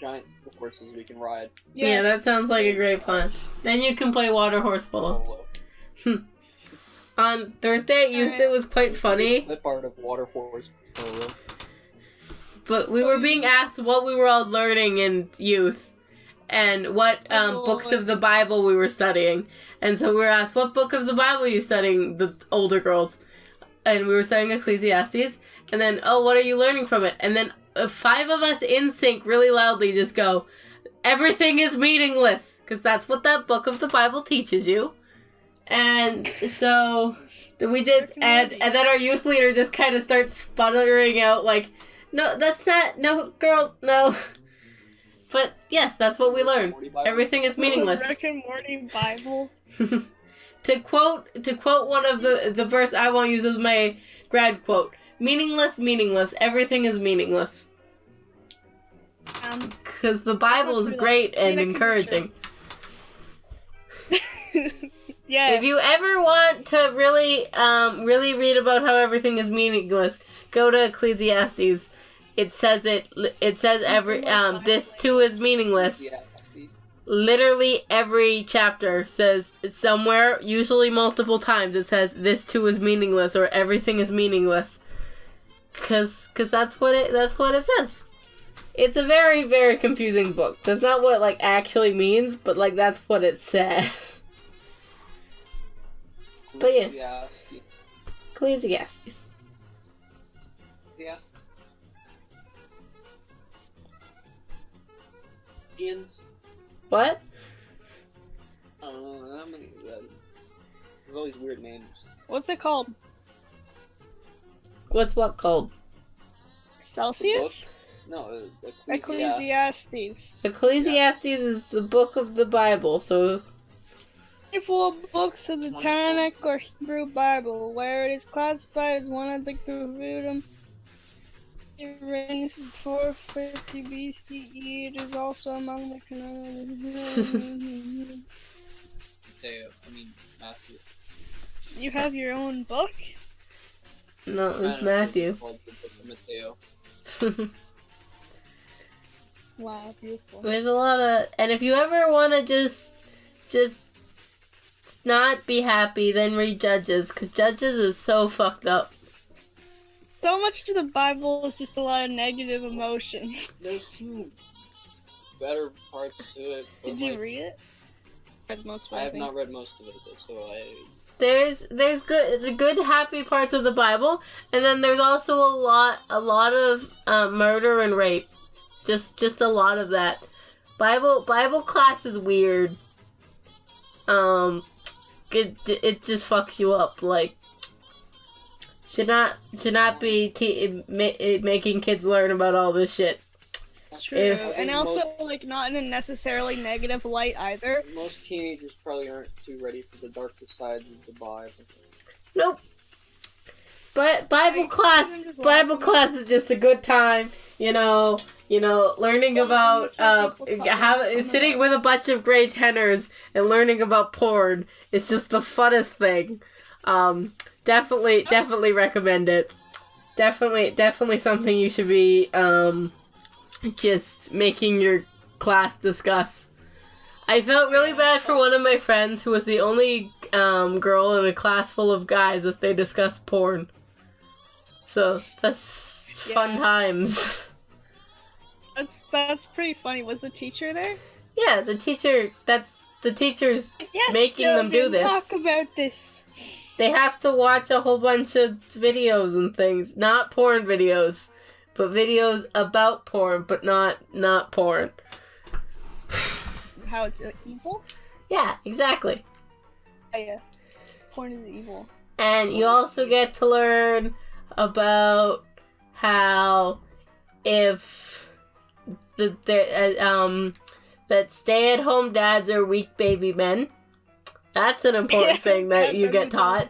S3: giant horses we can ride.
S1: Yeah, that sounds like a great plan. Then you can play water horse polo. On Thursday at Youth, it was quite funny.
S3: The part of water horse polo.
S1: But we were being asked what we were all learning in Youth, and what books of the Bible we were studying. And so we were asked, what book of the Bible are you studying, the older girls? And we were studying Ecclesiastes. And then, what are you learning from it? And then 5 of us in sync really loudly just go, everything is meaningless, because that's what that book of the Bible teaches you. And so we just and then our youth leader just kind of starts sputtering out like, No, that's not. No, girl, no. But yes, that's what we learn. Everything is meaningless.
S2: Rick and Morty Bible.
S1: To quote one of the verse I won't use as my grad quote. Meaningless, meaningless. Everything is meaningless. Because the Bible is great and encouraging.
S2: Yeah.
S1: If you ever want to really read about how everything is meaningless, go to Ecclesiastes. It says this too is meaningless. Literally every chapter says somewhere, usually multiple times, it says this too is meaningless or everything is meaningless. Cause that's what it says. It's a very, very confusing book. That's not what it actually means, but that's what it says. But yeah. Ecclesiastes.
S3: Yes. Ian's.
S1: What?
S3: I don't know. How many? There's always weird names.
S2: What's it called?
S1: What's what called?
S2: Celsius?
S3: No,
S2: Ecclesiastes.
S1: Ecclesiastes is the book of the Bible, so...
S2: Full books of the Tanakh or Hebrew Bible, where it is classified as one of the Kuvudim. It rings 450 BCE. It is also among the
S3: Matthew.
S2: You have your own book?
S1: No, it's Matthew.
S3: Called the Book of Mateo.
S2: Wow, beautiful.
S1: There's a lot of... And if you ever want to just not be happy, then read Judges, because Judges is so fucked up.
S2: So much of the Bible is just a lot of negative emotions.
S3: There's some better parts to it.
S2: Did you read it? Read most of it.
S3: I have not read most of it, so I...
S1: There's the good happy parts of the Bible, and then there's also a lot of murder and rape. Just a lot of that. Bible class is weird. It just fucks you up. Should not be making kids learn about all this shit.
S2: It's true, and also not in a necessarily negative light either.
S3: Most teenagers probably aren't too ready for the darker sides of the Bible. Nope.
S1: But Bible class is just a good time, learning about sitting with a bunch of grade 10ers and learning about porn is just the funnest thing. Definitely recommend it. Definitely something you should be just making your class discuss. I felt really bad for one of my friends who was the only girl in a class full of guys as they discussed porn. So that's fun times.
S2: That's pretty funny. Was the teacher there?
S1: Yeah, the teacher's making them do this.
S2: Talk about this.
S1: They have to watch a whole bunch of videos and things. Not porn videos, but videos about porn, but not porn.
S2: How it's evil?
S1: Yeah, exactly.
S2: Yeah. Porn is evil.
S1: And you also get to learn about how if that stay-at-home dads are weak baby men. That's an important thing that you get taught.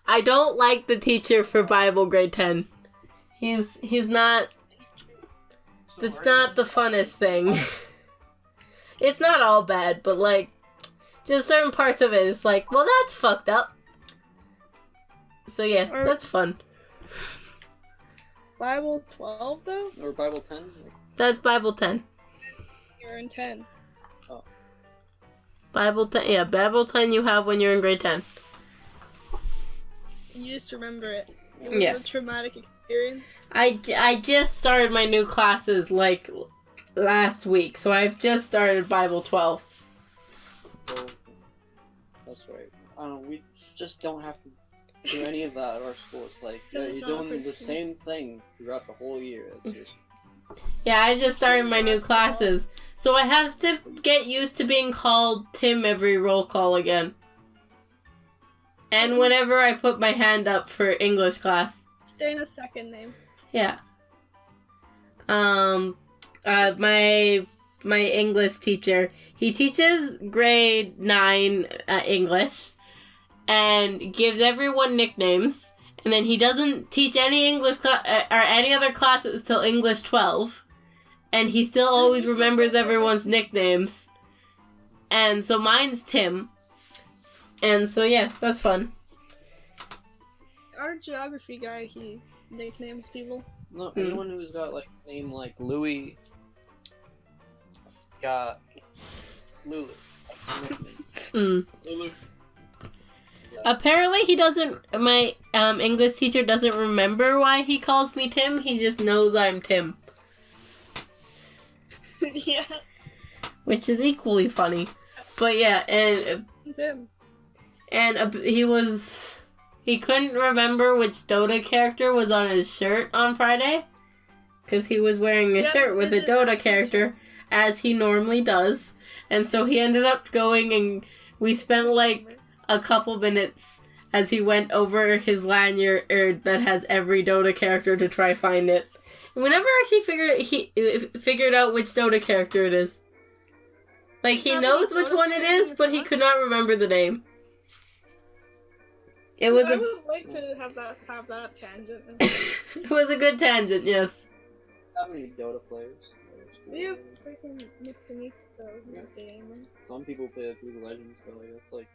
S1: I don't like the teacher for Bible grade 10. He's not... It's not the funnest thing. It's not all bad, but just certain parts of it is well, that's fucked up. So yeah, that's fun.
S2: Bible 12 though?
S3: Or Bible 10?
S1: That's Bible 10.
S2: You're in 10.
S3: Oh.
S1: Bible 10, yeah, Bible 10 you have when you're in grade 10.
S2: You just remember it. It was
S1: Yes.
S2: a traumatic experience.
S1: I just started my new classes last week, so I've just started Bible 12.
S3: Oh, that's right. I don't know, we just don't have to do any of that at our school. It's you're doing the same thing throughout the whole year. It's just...
S1: Yeah, I just started my new classes, so I have to get used to being called Tim every roll call again. And whenever I put my hand up for English class.
S2: Stay in a second name.
S1: Yeah. My English teacher. He teaches grade 9 English and gives everyone nicknames. And then he doesn't teach any English or any other classes till English 12. And he still always remembers everyone's nicknames. And so mine's Tim. And so yeah, that's fun.
S2: Our geography guy, he nicknames people.
S3: No, anyone who's got like a name like Louis got Lulu. Lulu.
S1: Apparently he doesn't, my English teacher doesn't remember why he calls me Tim. He just knows I'm Tim.
S2: Yeah.
S1: Which is equally funny. But yeah, and
S2: Tim.
S1: And he couldn't remember which Dota character was on his shirt on Friday. Because he was wearing a shirt with a Dota character, as he normally does. And so he ended up going and we spent like a couple minutes as he went over his lanyard that has every Dota character to try find it. And we never actually figured out which Dota character it is. Like, he knows which one it is, but he could not remember the name. I
S2: would like to have that tangent.
S1: It was a good tangent, yes.
S3: How many Dota players?
S2: We have freaking Mr. Nico, who's a gamer.
S3: Some people play League of Legends, but like, that's like...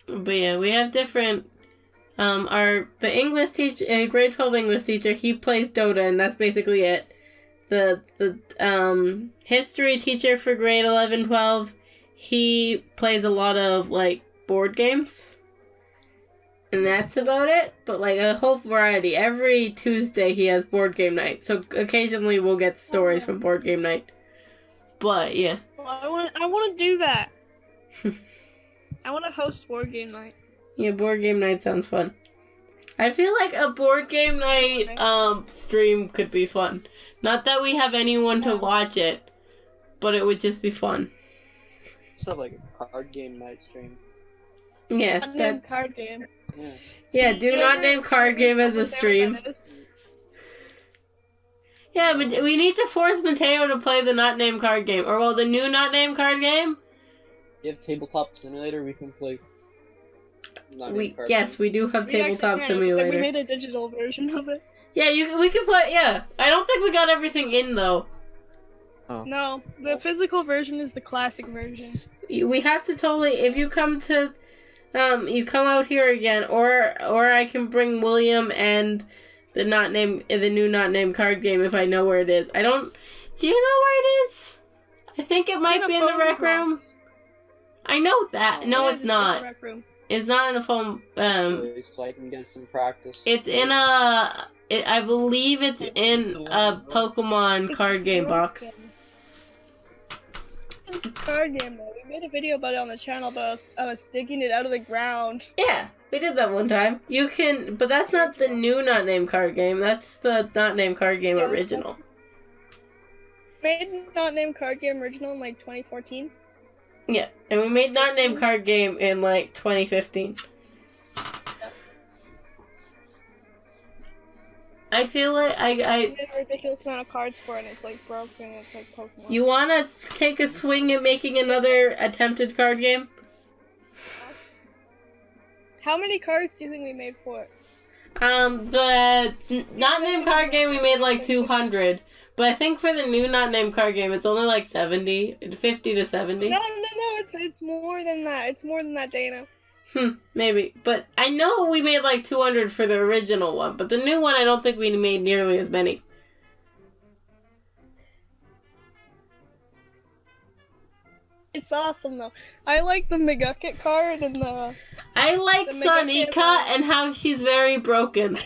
S1: But yeah, we have different... the English teacher, grade 12 English teacher, he plays Dota, and that's basically it. The history teacher for grade 11, 12, he plays a lot of, like, board games. And that's about it, but, like, a whole variety. Every Tuesday he has board game night, so occasionally we'll get stories from board game night. But, yeah.
S2: Well, I want to do that. I want to host board game night.
S1: Yeah, board game night sounds fun. I feel like a board game night stream could be fun. Not that we have anyone to watch it, but it would just be fun.
S3: Just have like a card game night stream.
S1: Yeah,
S2: that card game.
S1: Yeah, do not name card game as a stream. Yeah, but we need to force Mateo to play the not named card game, or well, the new not named card game.
S3: You have Tabletop Simulator. We can play.
S1: Yes, we do have Tabletop Simulator.
S2: We made a digital version of it.
S1: Yeah, we can play. Yeah, I don't think we got everything in though.
S3: Oh.
S2: No, the physical version is the classic version.
S1: We have to totally. If you come to, you come out here again, or I can bring William and the new not named card game if I know where it is. I don't. Do you know where it is? I think it might be in the rec room. I know that. No, it's not. It's not in a phone.
S3: So I can get some practice.
S1: It's in I believe it's in a Pokemon card game box.
S2: It's a card game though. We made a video about it on the channel about us digging it out of the ground.
S1: Yeah, we did that one time. You can, but that's not the new not named card game. That's the not named card game original.
S2: Made not named card game original in like 2014.
S1: Yeah, and we made not named card game in like 2015. I feel like I
S2: made a ridiculous amount of cards for it, and it's like broken. It's like Pokemon.
S1: You wanna take a swing at making another attempted card game?
S2: How many cards do you think we made for it?
S1: The not named card game we made like 200. But I think for the new not named card game, it's only like 50 to 70.
S2: No, it's more than that. It's more than that, Dana.
S1: Maybe. But I know we made like 200 for the original one, but the new one I don't think we made nearly as many.
S2: It's awesome though. I like the McGucket card and the...
S1: I like Sonika and how she's very broken.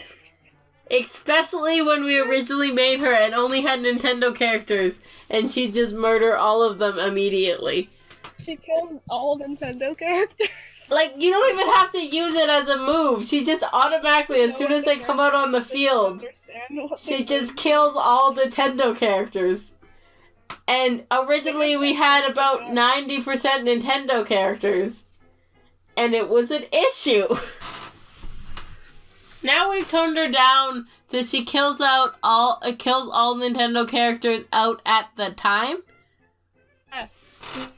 S1: Especially when we originally made her and only had Nintendo characters, and she'd just murder all of them immediately.
S2: She kills all Nintendo characters.
S1: Like, you don't even have to use it as a move. She just automatically, as soon as they come out on the field, she just kills all Nintendo characters. And originally we had about 90% Nintendo characters. And it was an issue. Now we've toned her down So she kills all Nintendo characters out at the time?
S2: Yes.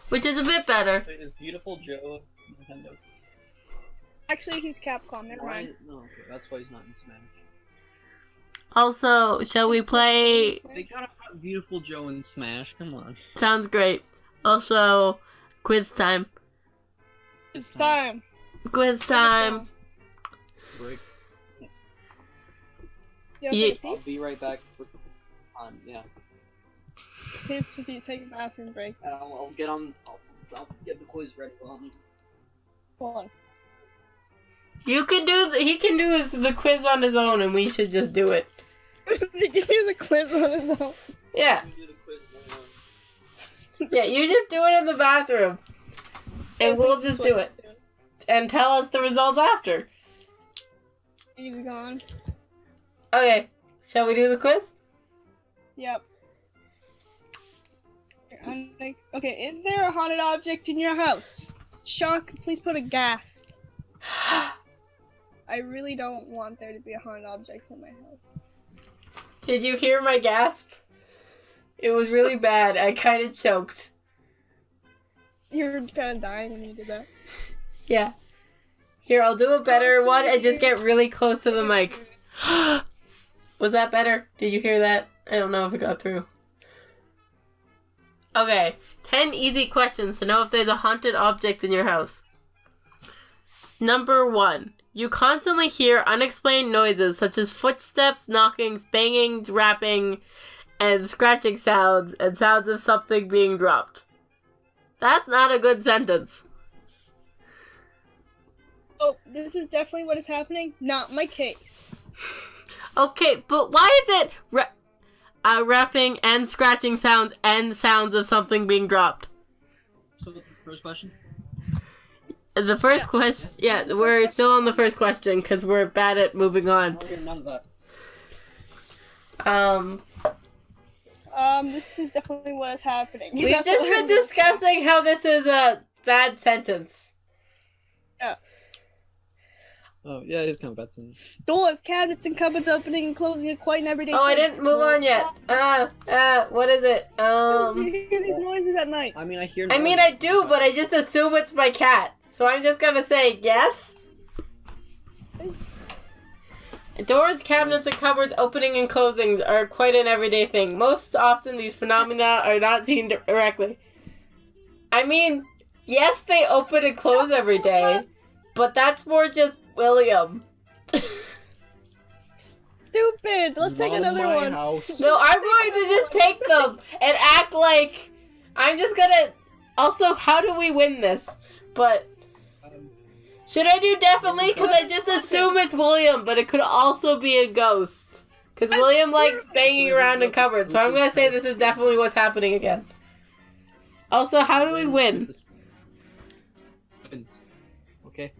S1: Which is a bit better.
S3: Wait, is Beautiful Joe Nintendo?
S2: Actually, he's Capcom. Never mind.
S3: No, okay, that's why he's not in Smash.
S1: Also, shall we play...
S3: They gotta put Beautiful Joe in Smash, come on.
S1: Sounds great. Also, quiz time.
S2: It's time.
S1: Quiz time.
S3: Break.
S2: I'll
S3: be right back. Yeah.
S2: Please, if you take a bathroom break.
S3: I'll get on. I'll get the quiz ready.
S2: Hold on.
S1: You can do. He can do the quiz on his own, and we should just do it.
S2: He can do the quiz on his own.
S1: Yeah. Yeah, you just do it in the bathroom, and we'll just do it, and tell us the results after.
S2: He's gone.
S1: Okay, shall we do the quiz?
S2: Yep. Okay, is there a haunted object in your house? Shock, please put a gasp. I really don't want there to be a haunted object in my house.
S1: Did you hear my gasp? It was really bad. I kind of choked.
S2: You were kind of dying when you did that.
S1: Yeah. Here, I'll do a better one and just get really close to the mic. Was that better? Did you hear that? I don't know if it got through. Okay. 10 easy questions to know if there's a haunted object in your house. Number 1. You constantly hear unexplained noises such as footsteps, knockings, bangings, rapping, and scratching sounds, and sounds of something being dropped. That's not a good sentence.
S2: Oh, this is definitely what is happening. Not my case.
S1: Okay, but why is it rapping and scratching sounds and sounds of something being dropped?
S3: So the first question?
S1: The first question, yeah, we're still on the first question because we're bad at moving on.
S3: Okay, none of that.
S2: This is definitely what is happening.
S1: We've just been discussing how this is a bad sentence.
S2: Yeah.
S3: Oh, yeah, it is kind of bad sentence.
S2: Doors, cabinets, and cupboards opening and closing are quite an everyday
S1: Oh, I
S2: thing.
S1: didn't move on yet. What is it?
S2: Do you hear these noises at night?
S3: I mean, I hear.
S1: I do, but I just assume it's my cat. So I'm just gonna say yes.
S2: Thanks.
S1: Doors, cabinets, and cupboards opening and closing are quite an everyday thing. Most often, these phenomena are not seen directly. I mean, yes, they open and close every day, but that's more just William.
S2: Stupid! Let's take another one.
S3: House.
S1: No, I'm going to just take them and act like I'm just gonna. Also, how do we win this? But. Should I do definitely? Because I just assume it's William, but it could also be a ghost. Because William likes banging around in cupboards, so I'm going to say this is definitely what's happening again. Also, how do we win?
S3: Okay.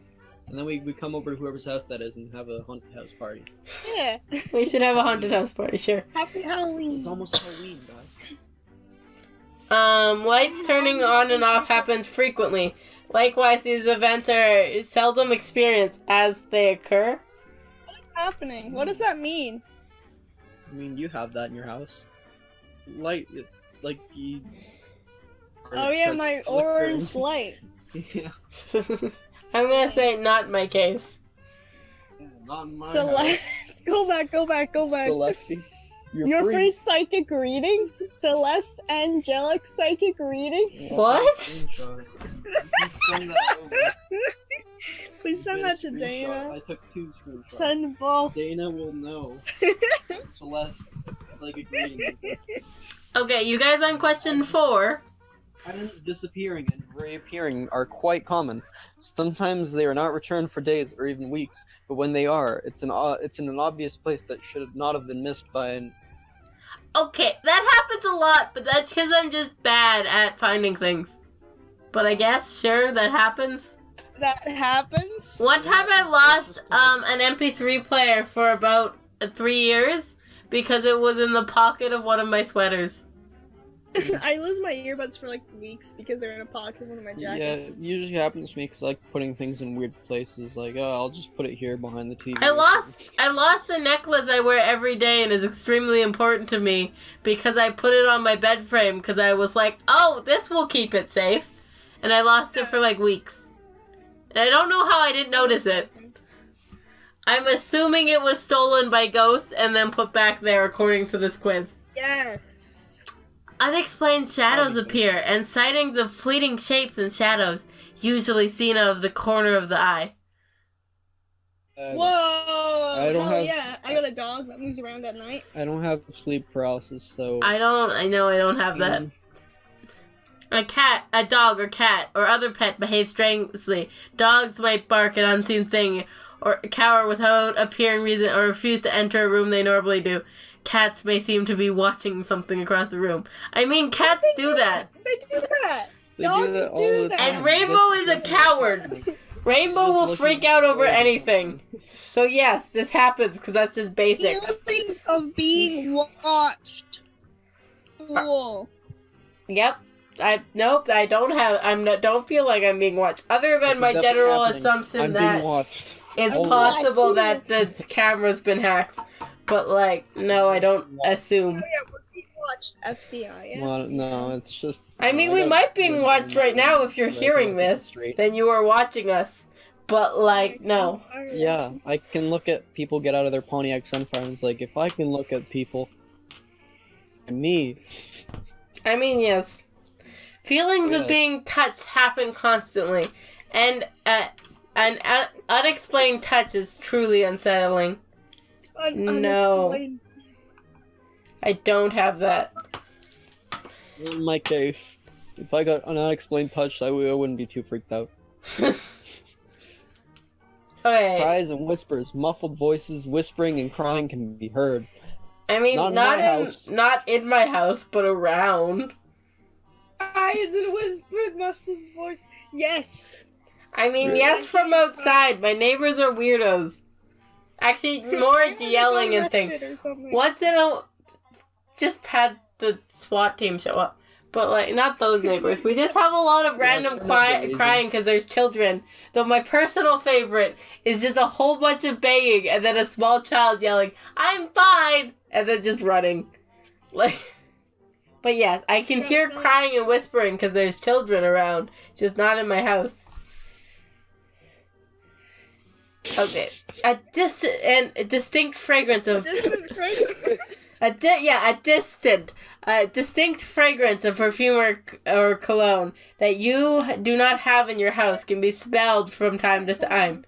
S3: And then we come over to whoever's house that is and have a haunted house party.
S2: Yeah.
S1: We should have a haunted house party, sure.
S2: Happy Halloween.
S3: It's almost Halloween, guys.
S1: Lights turning on and off happens frequently. Likewise, these events are seldom experienced as they occur.
S2: What is happening? What does that mean?
S3: I mean, you have that in your house. Light, like you.
S2: Oh yeah, my orange light.
S3: Yeah.
S1: I'm gonna say not my case.
S3: Yeah, not in my
S2: Celeste,
S3: house.
S2: go back.
S3: Celeste,
S2: Your
S3: free.
S2: free psychic reading? Celeste angelic psychic reading?
S1: What?
S3: Send that over.
S2: Please send that to Dana.
S3: I took 2 screenshots.
S2: Send both.
S3: Dana will know. Celeste's psychic reading.
S1: Okay, you guys on question 4.
S3: Items disappearing and reappearing are quite common. Sometimes they are not returned for days or even weeks, but when they are, it's in an obvious place that should not have been missed by an.
S1: Okay, that happens a lot, but that's because I'm just bad at finding things. But I guess, sure, that happens.
S2: That happens?
S1: One time I lost an MP3 player for about 3 years because it was in the pocket of one of my sweaters.
S2: I lose my earbuds for like weeks because they're in a pocket of one of my
S3: Yeah, it
S2: jackets.
S3: usually happens to me because I like putting things in weird places. Like, oh, I'll just put it here behind the TV.
S1: I lost the necklace I wear every day and is extremely important to me because I put it on my bed frame because I was like, oh, this will keep it safe. And I lost it for like weeks. And I don't know how I didn't notice it. I'm assuming it was stolen by ghosts and then put back there according to this quiz.
S2: Yes.
S1: Unexplained shadows appear and sightings of fleeting shapes and shadows, usually seen out of the corner of the eye.
S2: Whoa!
S3: I don't have.
S2: Yeah, I got a dog that moves around at night.
S3: I don't have sleep paralysis, so.
S1: I know I don't have that. A cat, a dog or cat, or other pet behave strangely. Dogs might bark at unseen thing, or cower without appearing reason, or refuse to enter a room they normally do. Cats may seem to be watching something across the room. I mean, cats do that.
S2: They do that.
S3: They
S2: Dogs do that.
S1: And Rainbow is a coward. Rainbow will freak out over anything. So yes, this happens because that's just basic.
S2: Feelings of being watched. Cool.
S1: Yep. I don't feel like I'm being watched. Other than my general assumption that it's possible that the camera's been hacked. But like, no, I don't assume.
S2: Oh yeah, we're being watched, FBI. Yeah.
S3: Well, no, it's just.
S1: I mean, we might be being watched right now if you're hearing this. Then you are watching us. But like, no.
S3: Yeah, I can look at people get out of their Pontiac Sunfire and it's like, if I can look at people and me.
S1: I mean, yes. Feelings of being touched happen constantly, and an unexplained touch is truly unsettling. No. I don't have that.
S3: In my case, if I got an unexplained touch, I wouldn't be too freaked out.
S1: Okay.
S3: Cries and whispers, muffled voices, whispering and crying can be heard.
S1: I mean, not in my house, but around.
S2: Eyes and whispered muscles voice. Yes.
S1: I mean, yes, from outside. My neighbors are weirdos. Actually, more yelling and things. What's in a... Just had the SWAT team show up. But, like, not those neighbors. We just have a lot of random crying because there's children. Though my personal favorite is just a whole bunch of banging and then a small child yelling, "I'm fine!" and then just running. Like... But yes, I can hear crying and whispering because there's children around, just not in my house. Okay, a distinct fragrance of distinct fragrance of perfume or cologne that you do not have in your house can be smelled from time to time.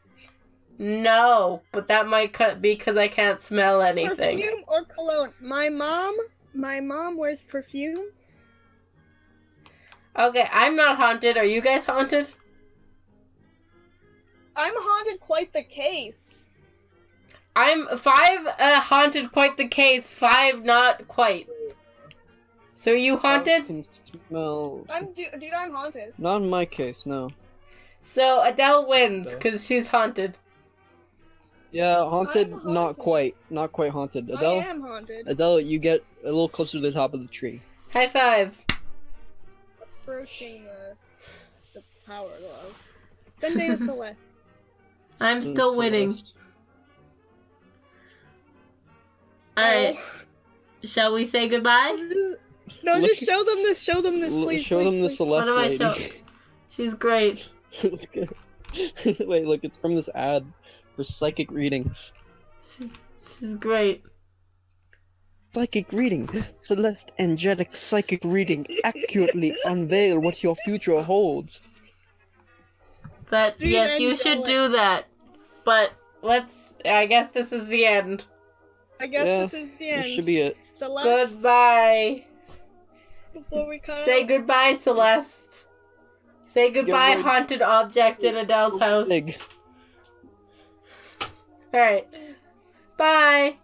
S1: No, but that might be because I can't smell anything.
S2: Perfume or cologne? My mom wears perfume.
S1: Okay, I'm not haunted. Are you guys haunted?
S2: I'm haunted quite the case.
S1: I'm 5 haunted quite the case, 5 not quite. So are you haunted?
S3: I can smell...
S2: Dude, I'm haunted.
S3: Not in my case, no.
S1: So Adell wins because she's haunted.
S3: Yeah, haunted, not quite haunted. Adell,
S2: I am haunted.
S3: Adell, you get a little closer to the top of the tree.
S1: High five.
S2: Approaching the power glove. Then Data Celeste.
S1: I'm still winning. Alright. Shall we say goodbye?
S2: Just show them this. Show them this, please.
S3: Show them the Celeste
S1: lady.
S3: What do I show?
S1: She's great.
S3: Wait, look, it's from this ad for psychic readings.
S1: She's great.
S3: Psychic reading. Celeste angelic psychic reading accurately unveil what your future holds.
S1: Yes, you should do that. But I guess this is the end.
S2: This is the end.
S3: This should be it.
S2: Celeste.
S1: Goodbye.
S2: Before we cut
S1: Say goodbye, Celeste. Say goodbye, haunted object in Adele's house. Alright. Bye.